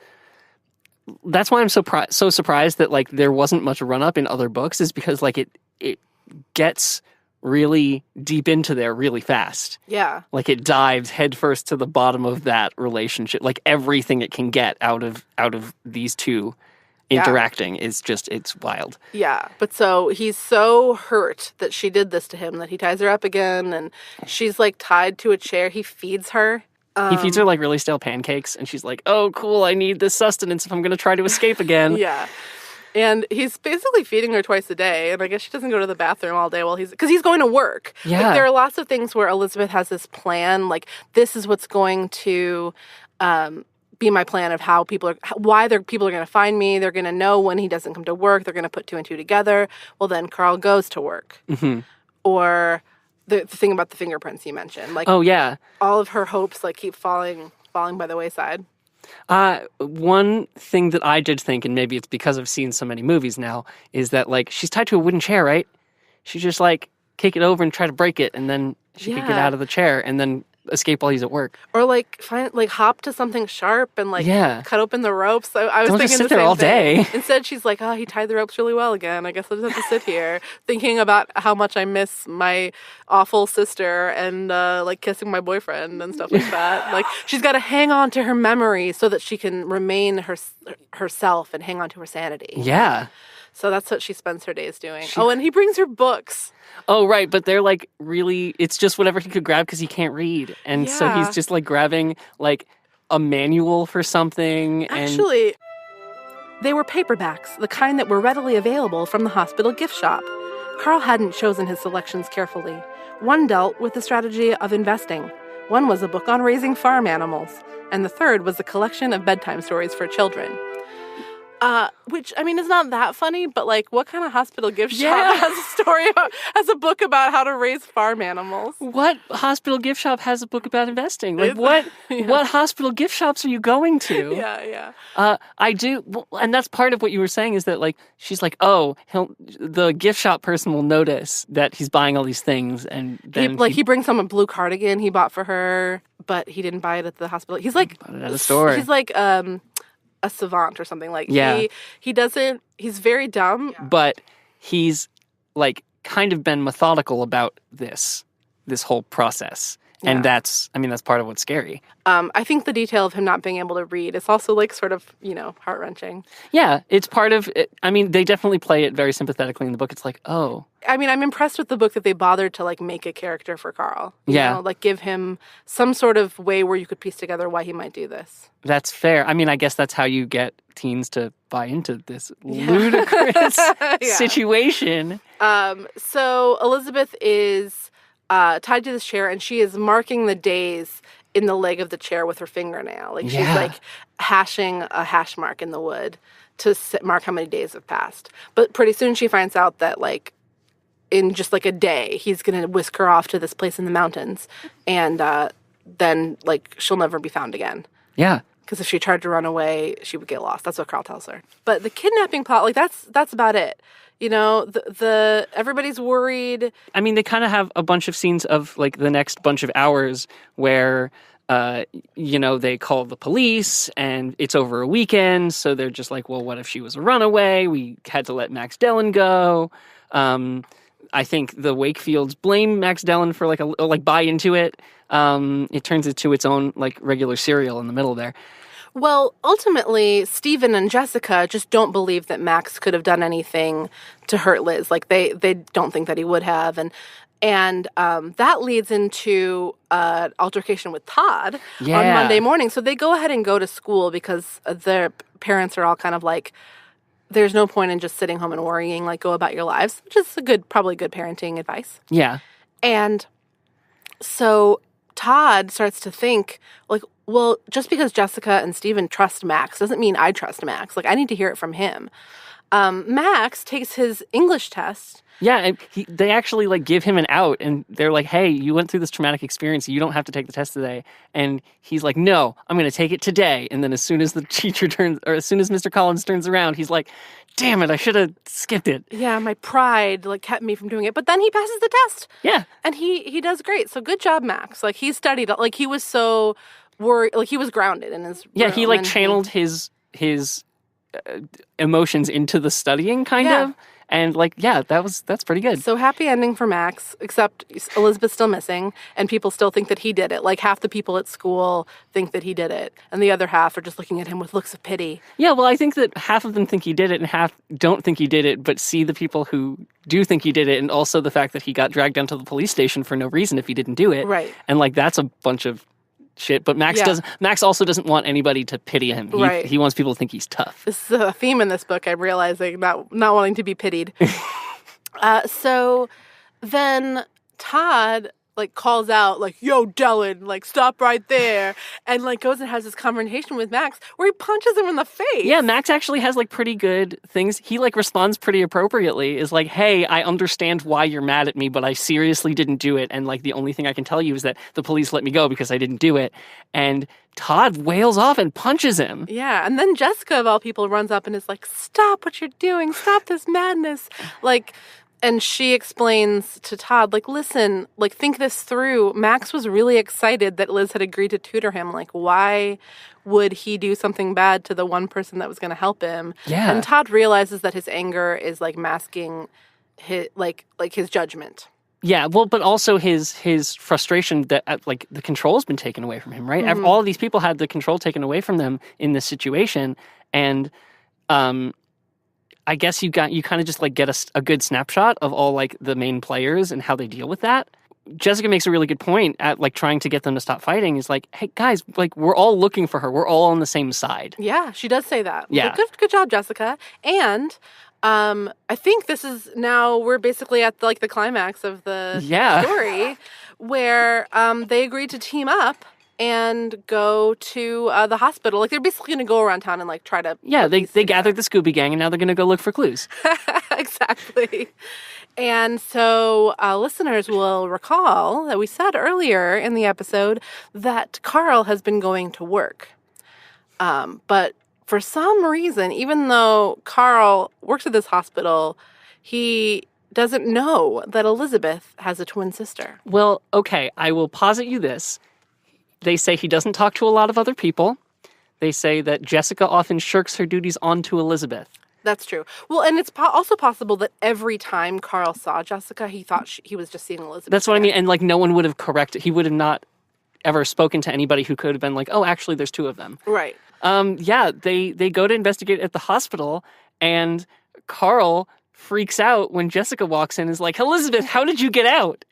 That's why I'm so surprised that there wasn't much run up in other books is because it gets really deep into there really fast.
Yeah.
It dives headfirst to the bottom of that relationship. Everything it can get out of these two interacting is just, it's wild.
Yeah. But so he's so hurt that she did this to him that he ties her up again and she's tied to a chair. He feeds her.
He feeds her really stale pancakes and she's like, oh, cool, I need this sustenance if I'm going to try to escape again.
Yeah. And he's basically feeding her twice a day. And I guess she doesn't go to the bathroom all day because he's going to work.
Yeah.
There are lots of things where Elizabeth has this plan, this is what's going to be my plan of why people are going to find me. They're going to know when he doesn't come to work. They're going to put two and two together. Well, then Carl goes to work.
Mm-hmm.
Or the thing about the fingerprints you mentioned.
Oh, yeah.
All of her hopes keep falling by the wayside.
One thing that I did think, and maybe it's because I've seen so many movies now, is that, like, she's tied to a wooden chair, right? She just, like, kick it over and try to break it, and then she could get out of the chair and then escape while he's at work.
Or, like, hop to something sharp and, like, cut open the ropes. So I was
Don't
thinking
just sit
the
there
same
all
thing.
day.
Instead, she's like, oh, he tied the ropes really well again. I guess I'll just have to sit here thinking about how much I miss my awful sister and, like, kissing my boyfriend and stuff like that. Like, she's got to hang on to her memory so that she can remain herself and hang on to her sanity.
Yeah.
So that's what she spends her days doing. And he brings her books.
Oh, right. But they're, like, really, it's just whatever he could grab because he can't read. And so he's just, like, grabbing, like, a manual for something.
Actually, they were paperbacks, the kind that were readily available from the hospital gift shop. Carl hadn't chosen his selections carefully. One dealt with the strategy of investing. One was a book on raising farm animals. And the third was a collection of bedtime stories for children. Which, I mean, is not that funny, but, like, what kind of hospital gift shop has a book about how to raise farm animals?
What hospital gift shop has a book about investing? Like, what hospital gift shops are you going to?
Yeah.
I do, and that's part of what you were saying is that, like, she's like, oh, the gift shop person will notice that he's buying all these things, and then
he brings home a blue cardigan he bought for her, but he didn't buy it at the hospital. He's like,
bought it at a store.
He's like, a savant or something. Like, he doesn't, he's very dumb.
But he's, like, kind of been methodical about this whole process. Yeah. And that's part of what's scary.
I think the detail of him not being able to read is also, like, sort of, heart-wrenching.
Yeah, it's part of it. I mean, they definitely play it very sympathetically in the book. It's like, oh.
I mean, I'm impressed with the book that they bothered to, like, make a character for Carl. You know, like, give him some sort of way where you could piece together why he might do this.
That's fair. I mean, I guess that's how you get teens to buy into this ludicrous situation.
So Elizabeth is tied to this chair, and she is marking the days in the leg of the chair with her fingernail. Like, she's, like, hashing a hash mark in the wood to mark how many days have passed. But pretty soon she finds out that, like, in just, like, a day, he's going to whisk her off to this place in the mountains, and then, like, she'll never be found again.
Yeah.
Because if she tried to run away, she would get lost. That's what Carl tells her. But the kidnapping plot, like, that's about it. You know, the everybody's worried.
I mean, they kind of have a bunch of scenes of, like, the next bunch of hours where, they call the police and it's over a weekend. So they're just like, well, what if she was a runaway? We had to let Max Dillon go. I think the Wakefields blame Max Dillon for, like, buy into it. It turns into its own, like, regular serial in the middle there.
Well, ultimately, Stephen and Jessica just don't believe that Max could have done anything to hurt Liz. Like, they don't think that he would have. And that leads into an altercation with Todd on Monday morning. So they go ahead and go to school because their parents are all kind of like, there's no point in just sitting home and worrying, like, go about your lives, which is probably good parenting advice.
Yeah.
And so Todd starts to think, like, well, just because Jessica and Steven trust Max doesn't mean I trust Max. Like, I need to hear it from him. Max takes his English test.
Yeah, and they actually, like, give him an out, and they're like, hey, you went through this traumatic experience, you don't have to take the test today. And he's like, no, I'm going to take it today. And then as soon as as soon as Mr. Collins turns around, he's like, damn it, I should have skipped it.
Yeah, my pride, like, kept me from doing it. But then he passes the test.
Yeah.
And he does great. So good job, Max. Like, he studied, like, he was so worried, like, he was grounded in his
Yeah,
room,
he, like, channeled his emotions into the studying, kind of. And, like, that's pretty good.
So happy ending for Max, except Elizabeth's still missing, and people still think that he did it. Like, half the people at school think that he did it, and the other half are just looking at him with looks of pity.
Yeah, well, I think that half of them think he did it, and half don't think he did it, but see the people who do think he did it, and also the fact that he got dragged down to the police station for no reason if he didn't do it.
Right.
And, like, that's a bunch of shit, but Max also doesn't want anybody to pity him. He wants people to think he's tough.
This is a theme in this book, I'm realizing, not wanting to be pitied. So then Todd, like calls out like, "Yo, Dylan, like stop right there," and like goes and has this confrontation with Max where he punches him in the face.
Yeah, Max actually has like pretty good things. He like responds pretty appropriately. Is like, "Hey, I understand why you're mad at me, but I seriously didn't do it. And like the only thing I can tell you is that the police let me go because I didn't do it." And Todd wails off and punches him.
Yeah, and then Jessica, of all people, runs up and is like, "Stop what you're doing. Stop this madness." Like, and she explains to Todd, like, "Listen, like, think this through. Max was really excited that Liz had agreed to tutor him. Like, why would he do something bad to the one person that was going to help him?"
Yeah.
And Todd realizes that his anger is, like, masking his, like his judgment.
Yeah, well, but also his frustration that like the control's been taken away from him, right? All of these people had the control taken away from them in this situation, and I guess you kind of just like get a good snapshot of all like the main players and how they deal with that. Jessica makes a really good point at like trying to get them to stop fighting. Is like, "Hey guys, like we're all looking for her. We're all on the same side."
Yeah, she does say that.
Yeah.
Like, good job, Jessica. And I think this is now we're basically at the climax of the story where they agreed to team up and go to the hospital. Like they're basically going to go around town and like try to
they gathered the Scooby Gang and now they're going to go look for clues.
Exactly. And so listeners will recall that we said earlier in the episode that Carl has been going to work. But for some reason, even though Carl works at this hospital, he doesn't know that Elizabeth has a twin sister.
Well, okay, I will posit you this. They say he doesn't talk to a lot of other people. They say that Jessica often shirks her duties onto Elizabeth.
That's true. Well, and it's also possible that every time Carl saw Jessica, he thought he was just seeing Elizabeth.
That's what I mean. And like no one would have corrected. He would have not ever spoken to anybody who could have been like, "Oh, actually, there's two of them."
Right.
They go to investigate at the hospital, and Carl freaks out when Jessica walks in and is like, "Elizabeth, how did you get out?"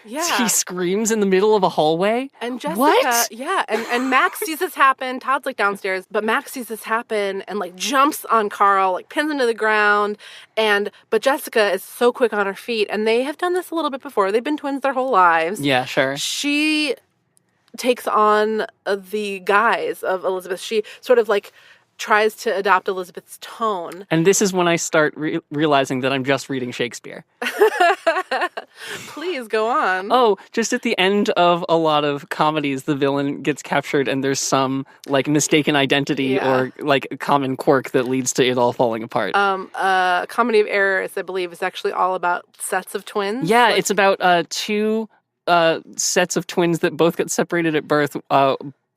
Yeah.
He screams in the middle of a hallway.
And Jessica,
what?
Yeah, and Max sees this happen. Todd's like downstairs, but Max sees this happen and like jumps on Carl, like pins him to the ground. But Jessica is so quick on her feet, and they have done this a little bit before. They've been twins their whole lives.
Yeah, sure.
She takes on the guise of Elizabeth. She sort of like tries to adopt Elizabeth's tone.
And this is when I start realizing that I'm just reading Shakespeare.
Please go on.
Oh, just at the end of a lot of comedies, the villain gets captured and there's some like mistaken identity or like a common quirk that leads to it all falling apart.
Comedy of Errors, I believe, is actually all about sets of twins.
Yeah, it's about two sets of twins that both got separated at birth.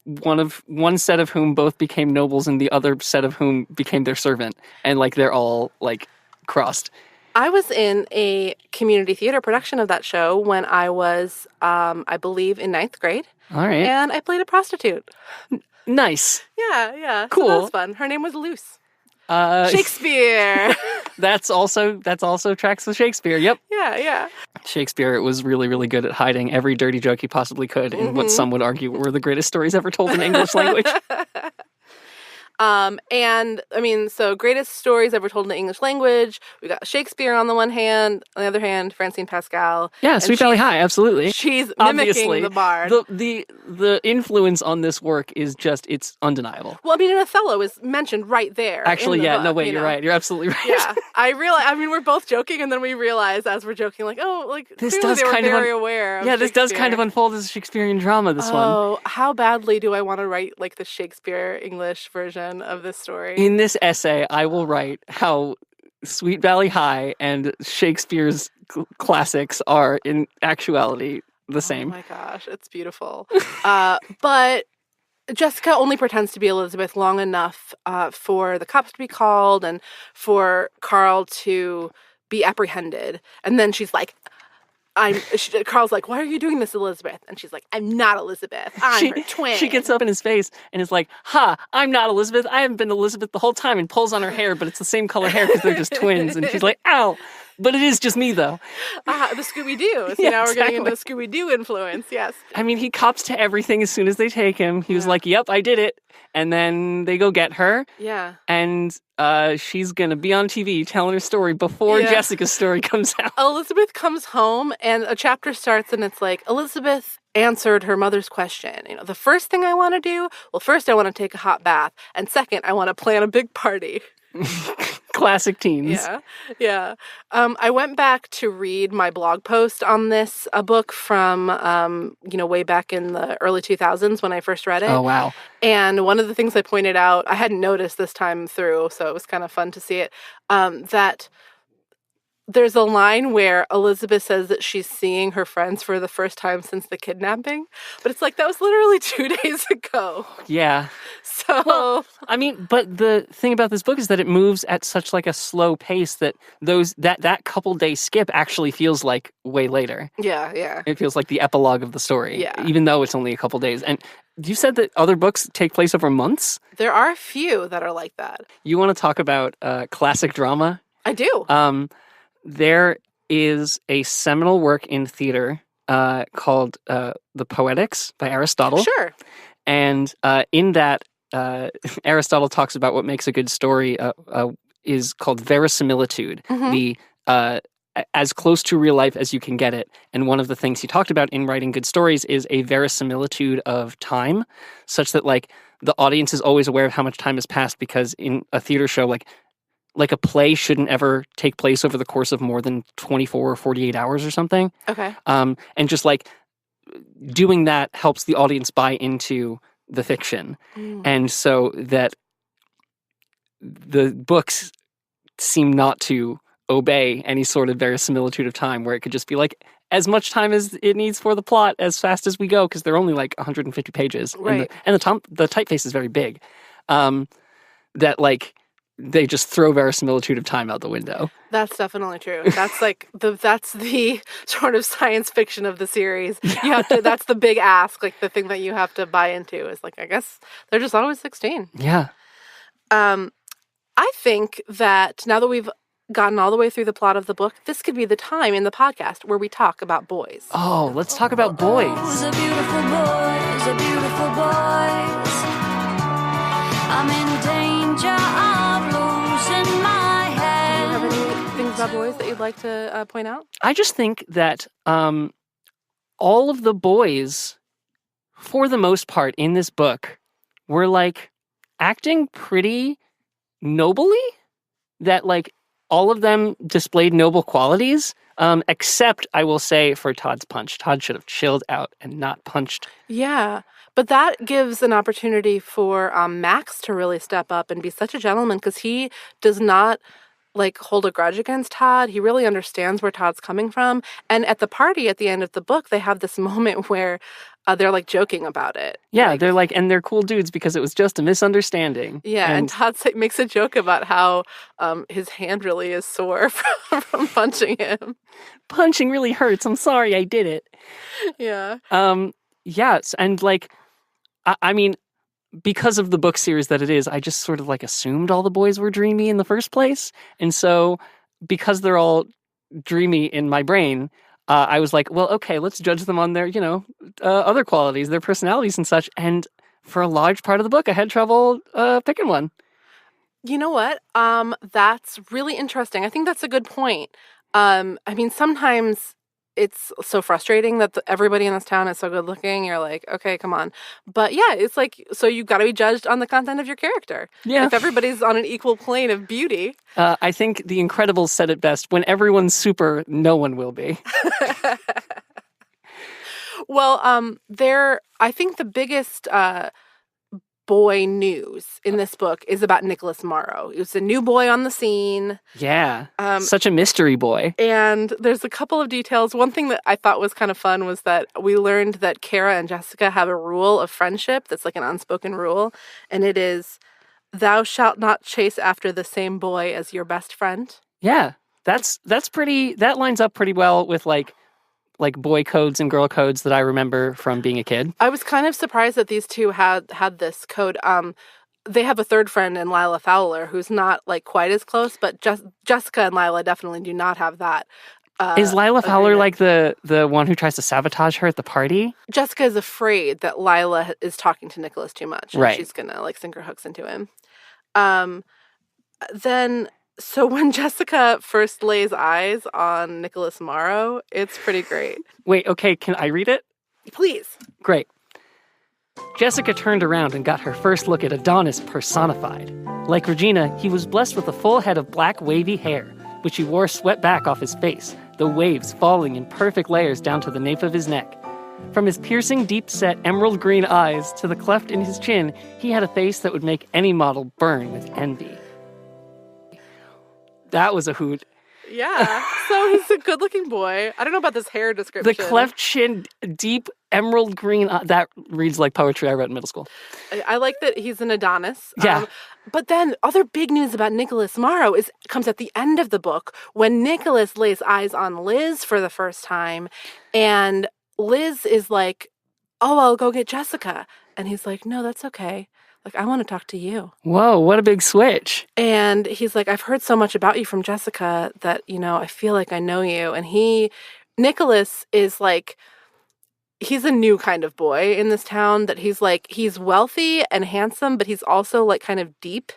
One set of whom both became nobles, and the other set of whom became their servant, and like they're all like crossed.
I was in a community theater production of that show when I was, I believe, in 9th grade.
All right,
and I played a prostitute.
Nice.
Yeah.
Cool.
So that was fun. Her name was Luce. Shakespeare.
That's also tracks with Shakespeare. Yep.
Yeah.
Shakespeare was really, really good at hiding every dirty joke he possibly could in what some would argue were the greatest stories ever told in English language.
And I mean, so greatest stories ever told in the English language. We got Shakespeare on the one hand, on the other hand, Francine Pascal.
Yeah, Sweet Valley High, absolutely.
She's mimicking the bard.
The influence on this work is it's undeniable.
Well, I mean, and Othello is mentioned right there.
Actually, yeah,
book,
no, wait, you're right. You're absolutely right.
Yeah, I mean, we're both joking, and then we realize as we're joking, like, oh, like
this
clearly
does
they were
kind of
very aware. Of
this does kind of unfold as a Shakespearean drama. This one.
Oh, how badly do I want to write like the Shakespeare English version of this story?
In this essay, I will write how Sweet Valley High and Shakespeare's classics are, in actuality, the same.
Oh my gosh, it's beautiful. But Jessica only pretends to be Elizabeth long enough for the cops to be called and for Carl to be apprehended. And then she's like, Carl's like, "Why are you doing this, Elizabeth?" And she's like, "I'm not Elizabeth. I'm her twin."
She gets up in his face and is like, I'm not Elizabeth. I haven't been Elizabeth the whole time," and pulls on her hair, but it's the same color hair because they're just twins. And she's like, "Ow." But it is just me, though.
The Scooby-Doo. So
Yeah,
now we're getting into
exactly.
the Scooby-Doo influence, yes.
I mean, he cops to everything as soon as they take him. He was like, yep, I did it. And then they go get her.
Yeah.
And she's going to be on TV telling her story before
Yeah.
Jessica's story comes out.
Elizabeth comes home and a chapter starts and it's like, Elizabeth answered her mother's question. The first thing I want to do, well, first I want to take a hot bath. And second, I want to plan a big party.
Classic teens.
Yeah. I went back to read my blog post on this, a book from, way back in the early 2000s when I first read it.
Oh, wow.
And one of the things I pointed out, I hadn't noticed this time through, so it was kind of fun to see it, that there's a line where Elizabeth says that she's seeing her friends for the first time since the kidnapping. But it's like, that was literally 2 days ago.
Yeah.
So...
Well, I mean, but the thing about this book is that it moves at such like a slow pace that that couple day skip actually feels like way later.
Yeah.
It feels like the epilogue of the story.
Yeah.
Even though it's only a couple days. And you said that other books take place over months?
There are a few that are like that.
You want to talk about classic drama?
I do.
There is a seminal work in theater called The Poetics by Aristotle.
Sure.
And in that, Aristotle talks about what makes a good story is called verisimilitude, the as close to real life as you can get it. And one of the things he talked about in writing good stories is a verisimilitude of time, such that like the audience is always aware of how much time has passed, because in a theater show, like a play shouldn't ever take place over the course of more than 24 or 48 hours or something.
Okay.
And just like doing that helps the audience buy into the fiction. And so that the books seem not to obey any sort of verisimilitude of time, where it could just be like as much time as it needs for the plot as fast as we go, because they're only like 150 pages.
Right.
And the typeface is very big. That like they just throw verisimilitude of time out the window.
That's definitely true. That's like that's the sort of science fiction of the series. You have to. That's the big ask. Like the thing that you have to buy into is like, I guess they're just always 16.
Yeah.
I think that now that we've gotten all the way through the plot of the book, this could be the time in the podcast where we talk about boys.
Oh, let's talk about boys.
A beautiful boys, a beautiful boys. I'm in danger of losing my head.
Do you have any things about boys that you'd like to point out?
I just think that all of the boys, for the most part, in this book were like acting pretty nobly. That like all of them displayed noble qualities, except I will say for Todd's punch. Todd should have chilled out and not punched.
Yeah, but that gives an opportunity for Max to really step up and be such a gentleman, because he does not like hold a grudge against Todd. He really understands where Todd's coming from. And at the party at the end of the book, they have this moment where they're like joking about it.
Yeah,
like,
they're like, and they're cool dudes because it was just a misunderstanding.
Yeah, and Todd makes a joke about how his hand really is sore from punching him.
Punching really hurts. I'm sorry I did it.
Yeah.
Yes, and like, I mean, because of the book series that it is, I just sort of like assumed all the boys were dreamy in the first place. And so because they're all dreamy in my brain, I was like, well, okay, let's judge them on their, other qualities, their personalities and such. And for a large part of the book, I had trouble picking one.
You know what? That's really interesting. I think that's a good point. I mean, sometimes it's so frustrating that everybody in this town is so good looking. You're like, okay, come on. But yeah, it's like, so you've got to be judged on the content of your character.
Yeah.
If everybody's on an equal plane of beauty.
I think The Incredibles said it best. When everyone's super, no one will be.
Well, I think the biggest boy news in this book is about Nicholas Morrow. He was a new boy on the scene.
Yeah. Such a mystery boy.
And there's a couple of details. One thing that I thought was kind of fun was that we learned that Kara and Jessica have a rule of friendship that's like an unspoken rule. And it is, thou shalt not chase after the same boy as your best friend.
Yeah. That lines up pretty well with like boy codes and girl codes that I remember from being a kid.
I was kind of surprised that these two had this code. they have a third friend in Lila Fowler who's not like quite as close, but Jessica and Lila definitely do not have that.
Is Lila Fowler
agreement.
like the one who tries to sabotage her at the party?
Jessica is afraid that Lila is talking to Nicholas too much. And
Right.
she's going to like sink her hooks into him. Then, so when Jessica first lays eyes on Nicholas Morrow, it's pretty great.
Wait, okay, can I read it?
Please.
Great. Jessica turned around and got her first look at Adonis personified. Like Regina, he was blessed with a full head of black wavy hair, which he wore swept back off his face, the waves falling in perfect layers down to the nape of his neck. From his piercing, deep-set emerald green eyes to the cleft in his chin, he had a face that would make any model burn with envy. That was a hoot.
Yeah. So he's a good-looking boy. I don't know about this hair description.
The cleft chin, deep emerald green, that reads like poetry I read in middle school.
I like that he's an Adonis.
Yeah.
But then other big news about Nicholas Morrow comes at the end of the book when Nicholas lays eyes on Liz for the first time. And Liz is like, oh, I'll go get Jessica. And he's like, no, that's okay. Like, I want to talk to you.
Whoa, what a big switch.
And he's like, I've heard so much about you from Jessica that, I feel like I know you. And Nicholas is like, he's a new kind of boy in this town that he's wealthy and handsome, but he's also like kind of deep.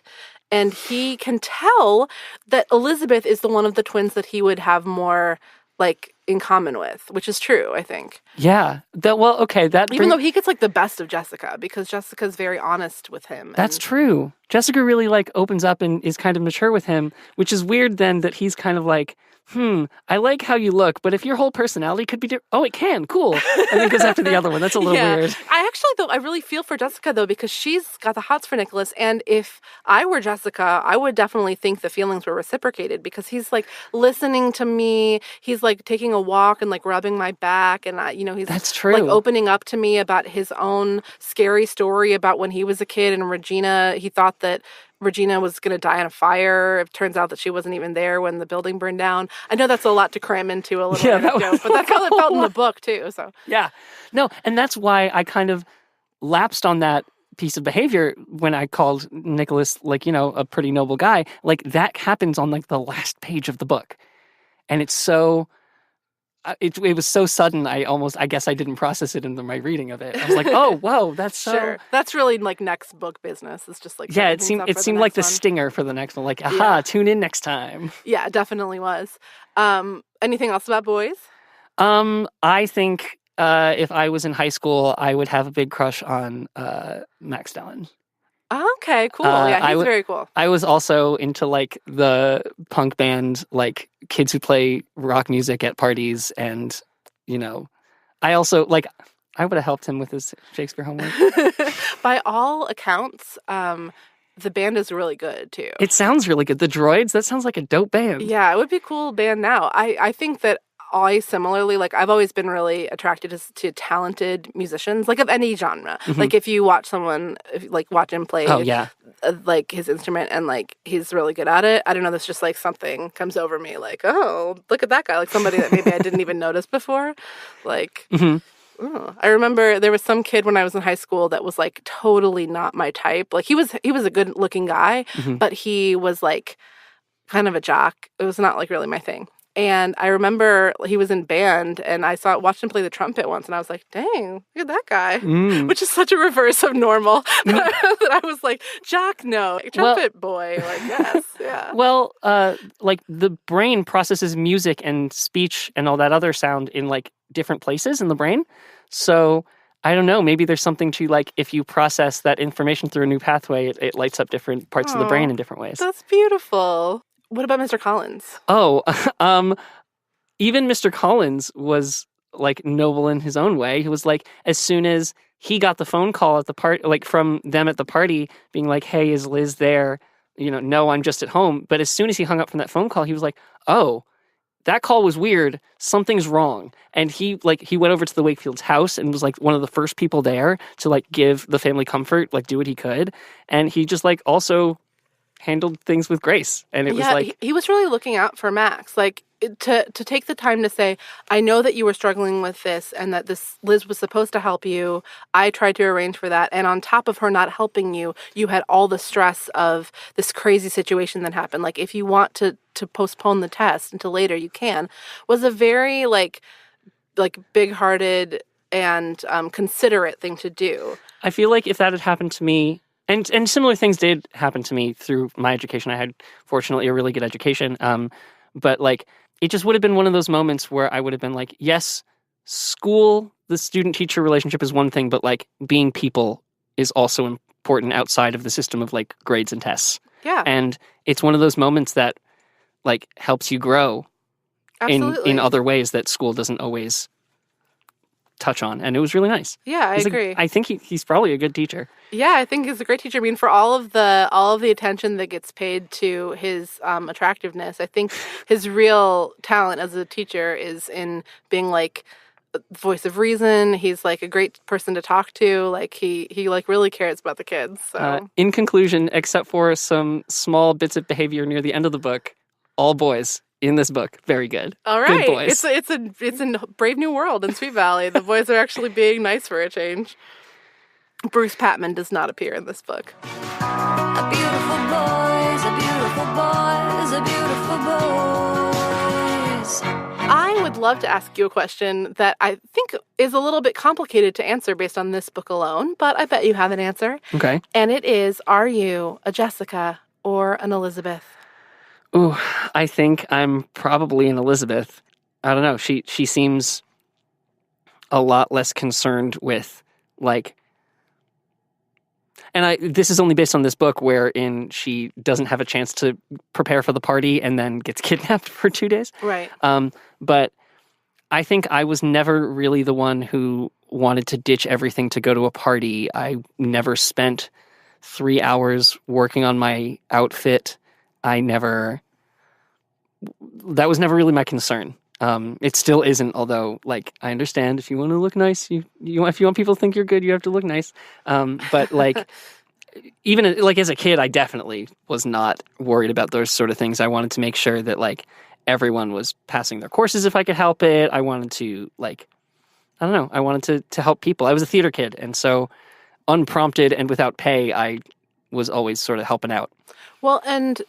And he can tell that Elizabeth is the one of the twins that he would have more like in common with, which is true, I think.
Yeah.
Even though he gets like the best of Jessica because Jessica's very honest with him.
That's true. Jessica really like opens up and is kind of mature with him, which is weird then that he's kind of like, I like how you look, but if your whole personality could be different, oh, it can, cool. And then goes after the other one. That's a little weird.
I really feel for Jessica, though, because she's got the hots for Nicholas. And if I were Jessica, I would definitely think the feelings were reciprocated because he's like listening to me. He's like taking a walk and like rubbing my back. And, he's
That's true.
Like opening up to me about his own scary story about when he was a kid. And Regina, he thought that Regina was going to die in a fire. It turns out that she wasn't even there when the building burned down. I know that's a lot to cram into a little anecdote, but that's how it felt in the book too. So
yeah, no, and that's why I kind of lapsed on that piece of behavior when I called Nicholas like a pretty noble guy. Like that happens on like the last page of the book, and it's so. It was so sudden. I guess I didn't process it in my reading of it. I was like, oh, whoa, that's so.
Sure. That's really like next book business. It's just like
it seemed like the stinger for the next one. Like, aha, tune in next time.
Yeah, it definitely was. Anything else about boys?
I think if I was in high school, I would have a big crush on Max Dillon.
Okay, cool. Yeah, he's very cool.
I was also into like the punk band, like kids who play rock music at parties, and I also like I would have helped him with his Shakespeare homework.
By all accounts, the band is really good too.
It sounds really good. The Droids, that sounds like a dope band.
Yeah, it would be a cool band now. I think that I similarly, like, I've always been really attracted to talented musicians, like, of any genre.
Mm-hmm.
Like, if you watch someone, watch him play,
like,
his instrument, and, like, he's really good at it, I don't know, there's just, like, something comes over me, like, oh, look at that guy, like, somebody that maybe I didn't even notice before, like... Mm-hmm. Oh, I remember there was some kid when I was in high school that was, like, totally not my type. Like, he was a good-looking guy,
mm-hmm.
but he was, like, kind of a jock. It was not, like, really my thing. And I remember he was in band, and I watched him play the trumpet once, and I was like, dang, look at that guy. Which is such a reverse of normal. That I was like, jock, no. Trumpet boy, like, yes, yeah.
Well, like, the brain processes music and speech and all that other sound in, like, different places in the brain. So, I don't know, maybe there's something to, like, if you process that information through a new pathway, it lights up different parts of the brain in different ways.
That's beautiful. What about Mr. Collins?
Oh, even Mr. Collins was, like, noble in his own way. He was like, as soon as he got the phone call at the party, like, from them at the party, being like, hey, is Liz there? No, I'm just at home. But as soon as he hung up from that phone call, he was like, oh, that call was weird. Something's wrong. And he went over to the Wakefield's house and was, like, one of the first people there to, like, give the family comfort, like, do what he could. And he just, like, also handled things with grace. And it was like...
He was really looking out for Max. Like, to take the time to say, I know that you were struggling with this and that this Liz was supposed to help you. I tried to arrange for that. And on top of her not helping you, you had all the stress of this crazy situation that happened. Like, if you want to postpone the test until later, you can, was a very like big-hearted and considerate thing to do.
I feel like if that had happened to me, and similar things did happen to me through my education. I had, fortunately, a really good education. But like, it just would have been one of those moments where I would have been like, yes, school, the student-teacher relationship is one thing, but like being people is also important outside of the system of like grades and tests.
Yeah.
And it's one of those moments that like helps you grow in other ways that school doesn't always touch on. And it was really nice.
Yeah, I agree.
I think he's probably a good teacher.
Yeah, I think he's a great teacher. I mean, for all of the attention that gets paid to his attractiveness, I think his real talent as a teacher is in being like the voice of reason. He's like a great person to talk to. Like he like really cares about the kids. So
in conclusion, except for some small bits of behavior near the end of the book, all boys in this book, very good.
All right,
good boys.
It's a brave new world in Sweet Valley. The boys are actually being nice for a change. Bruce Patman does not appear in this book.
A beautiful boys, a beautiful boys, a beautiful boys.
I would love to ask you a question that I think is a little bit complicated to answer based on this book alone, but I bet you have an answer.
Okay.
And it is, are you a Jessica or an Elizabeth?
Ooh, I think I'm probably an Elizabeth. I don't know. She seems a lot less concerned with like, and this is only based on this book wherein she doesn't have a chance to prepare for the party and then gets kidnapped for 2 days.
Right.
But I think I was never really the one who wanted to ditch everything to go to a party. I never spent 3 hours working on my outfit. That was never really my concern. It still isn't, although, like, I understand if you want to look nice, if you want people to think you're good, you have to look nice. But, like, even, like, as a kid, I definitely was not worried about those sort of things. I wanted to make sure that, like, everyone was passing their courses if I could help it. I wanted to, like, I don't know, I wanted to help people. I was a theater kid, and so unprompted and without pay, I was always sort of helping out.
Well, and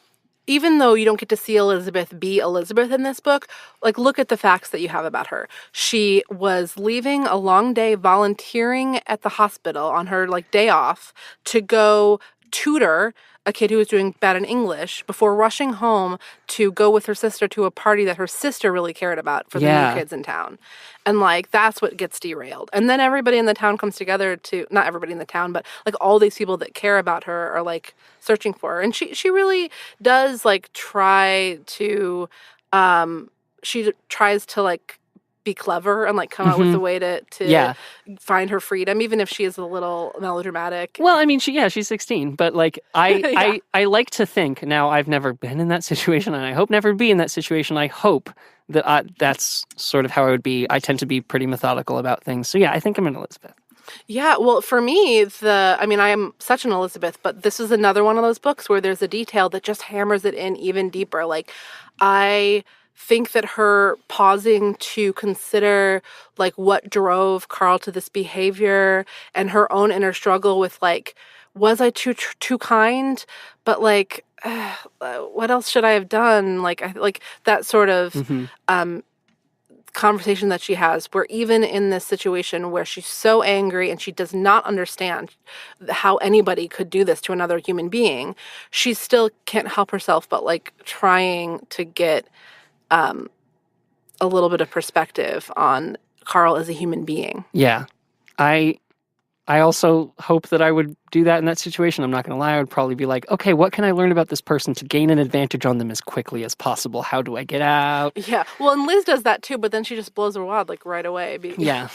even though you don't get to see Elizabeth be Elizabeth in this book, like, look at the facts that you have about her. She was leaving a long day volunteering at the hospital on her, like, day off to go tutor a kid who was doing bad in English before rushing home to go with her sister to a party that her sister really cared about for the new kids in town. And, like, that's what gets derailed. And then everybody in the town comes together to, not everybody in the town, but, like, all these people that care about her are, like, searching for her. And she really does, like, try to, she tries to, like, be clever and, like, come out with a way to find her freedom, even if she is a little melodramatic.
Well, I mean, she's 16, but, like, I like to think, now I've never been in that situation, and I hope never be in that situation. I hope that that's sort of how I would be. I tend to be pretty methodical about things. So, yeah, I think I'm an Elizabeth.
Yeah, well, for me, I am such an Elizabeth, but this is another one of those books where there's a detail that just hammers it in even deeper. Like, I think that her pausing to consider, like, what drove Carl to this behavior and her own inner struggle with, like, was I too kind? But, like, what else should I have done? Like, that sort of conversation that she has, where even in this situation where she's so angry and she does not understand how anybody could do this to another human being, she still can't help herself but, like, trying to get a little bit of perspective on Carl as a human being.
Yeah. I also hope that I would do that in that situation. I'm not going to lie. I would probably be like, okay, what can I learn about this person to gain an advantage on them as quickly as possible? How do I get out?
Yeah. Well, and Liz does that too, but then she just blows her wad, like, right away.
Yeah.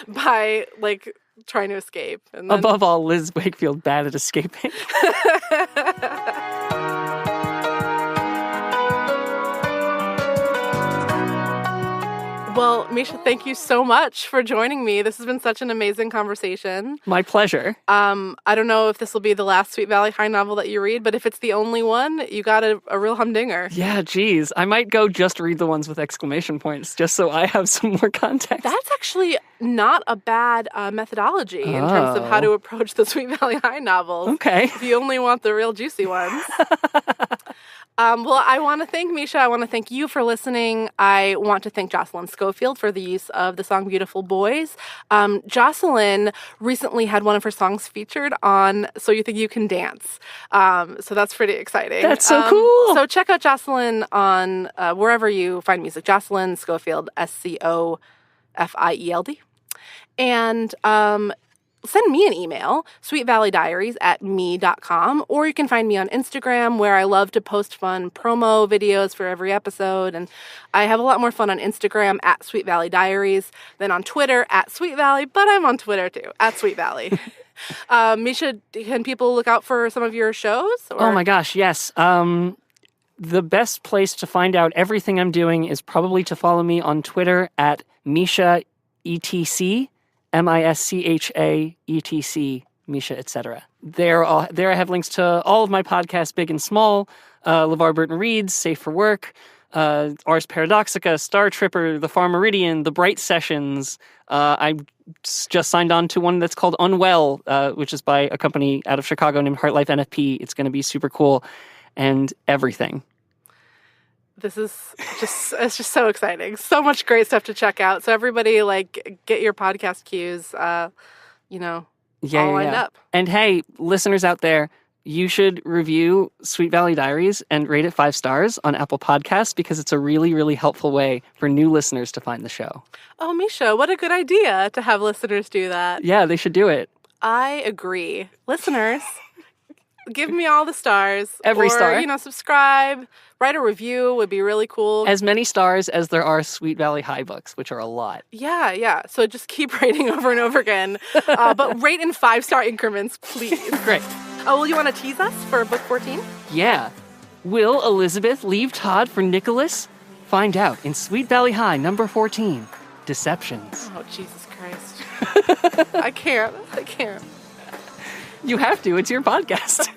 by like, trying to escape. And then...
Above all, Liz Wakefield bad at escaping.
Well, Mischa, thank you so much for joining me. This has been such an amazing conversation.
My pleasure.
I don't know if this will be the last Sweet Valley High novel that you read, but if it's the only one, you got a real humdinger.
Yeah, geez. I might go just read the ones with exclamation points, just so I have some more context.
That's actually not a bad methodology in terms of how to approach the Sweet Valley High novels.
Okay.
If you only want the real juicy ones. Well, I want to thank Mischa. I want to thank you for listening. I want to thank Jocelyn Schofield for the use of the song Beautiful Boys. Jocelyn recently had one of her songs featured on So You Think You Can Dance. So that's pretty exciting.
That's so cool.
So check out Jocelyn on wherever you find music. Jocelyn Schofield, Schofield. And send me an email, sweetvalleydiaries@me.com, or you can find me on Instagram, where I love to post fun promo videos for every episode. And I have a lot more fun on Instagram @sweetvalleydiaries than on Twitter @sweetvalley, but I'm on Twitter too, @sweetvalley. Mischa, can people look out for some of your shows? Or?
Oh my gosh, yes. The best place to find out everything I'm doing is probably to follow me on Twitter @Mischa ETC. MISCHAETC, Mischa, etc. There I have links to all of my podcasts, big and small. LeVar Burton Reads, Safe for Work, Ars Paradoxica, StarTripper, The Far Meridian, The Bright Sessions. I just signed on to one that's called Unwell, which is by a company out of Chicago named Heart Life NFP. It's going to be super cool, and everything.
This is it's just so exciting. So much great stuff to check out. So everybody, get your podcast cues, all lined up.
And hey, listeners out there, you should review Sweet Valley Diaries and rate it 5 stars on Apple Podcasts, because it's a really, really helpful way for new listeners to find the show.
Oh, Mischa, what a good idea to have listeners do that.
Yeah, they should do it.
I agree. Listeners, give me all the stars.
Every star.
Subscribe. Write a review would be really cool.
As many stars as there are Sweet Valley High books, which are a lot.
Yeah. So just keep rating over and over again. But rate in 5-star increments, please.
Great.
Oh, well, you want to tease us for book 14?
Yeah. Will Elizabeth leave Todd for Nicholas? Find out in Sweet Valley High, number 14, Deceptions.
Oh, Jesus Christ. I can't.
You have to. It's your podcast.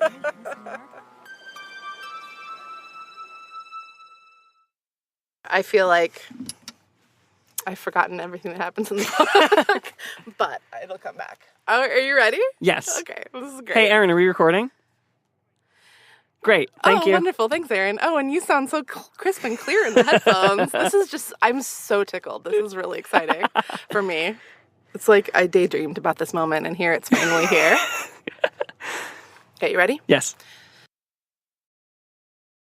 I feel like I've forgotten everything that happens in the book, but it'll come back. Oh, are you ready?
Yes.
Okay, this is great.
Hey, Aaron, are we recording? Great. Thank you.
Oh, wonderful. Thanks, Aaron. Oh, and you sound so crisp and clear in the headphones. I'm so tickled. This is really exciting for me. It's like I daydreamed about this moment, and here it's finally here. Okay, you ready?
Yes.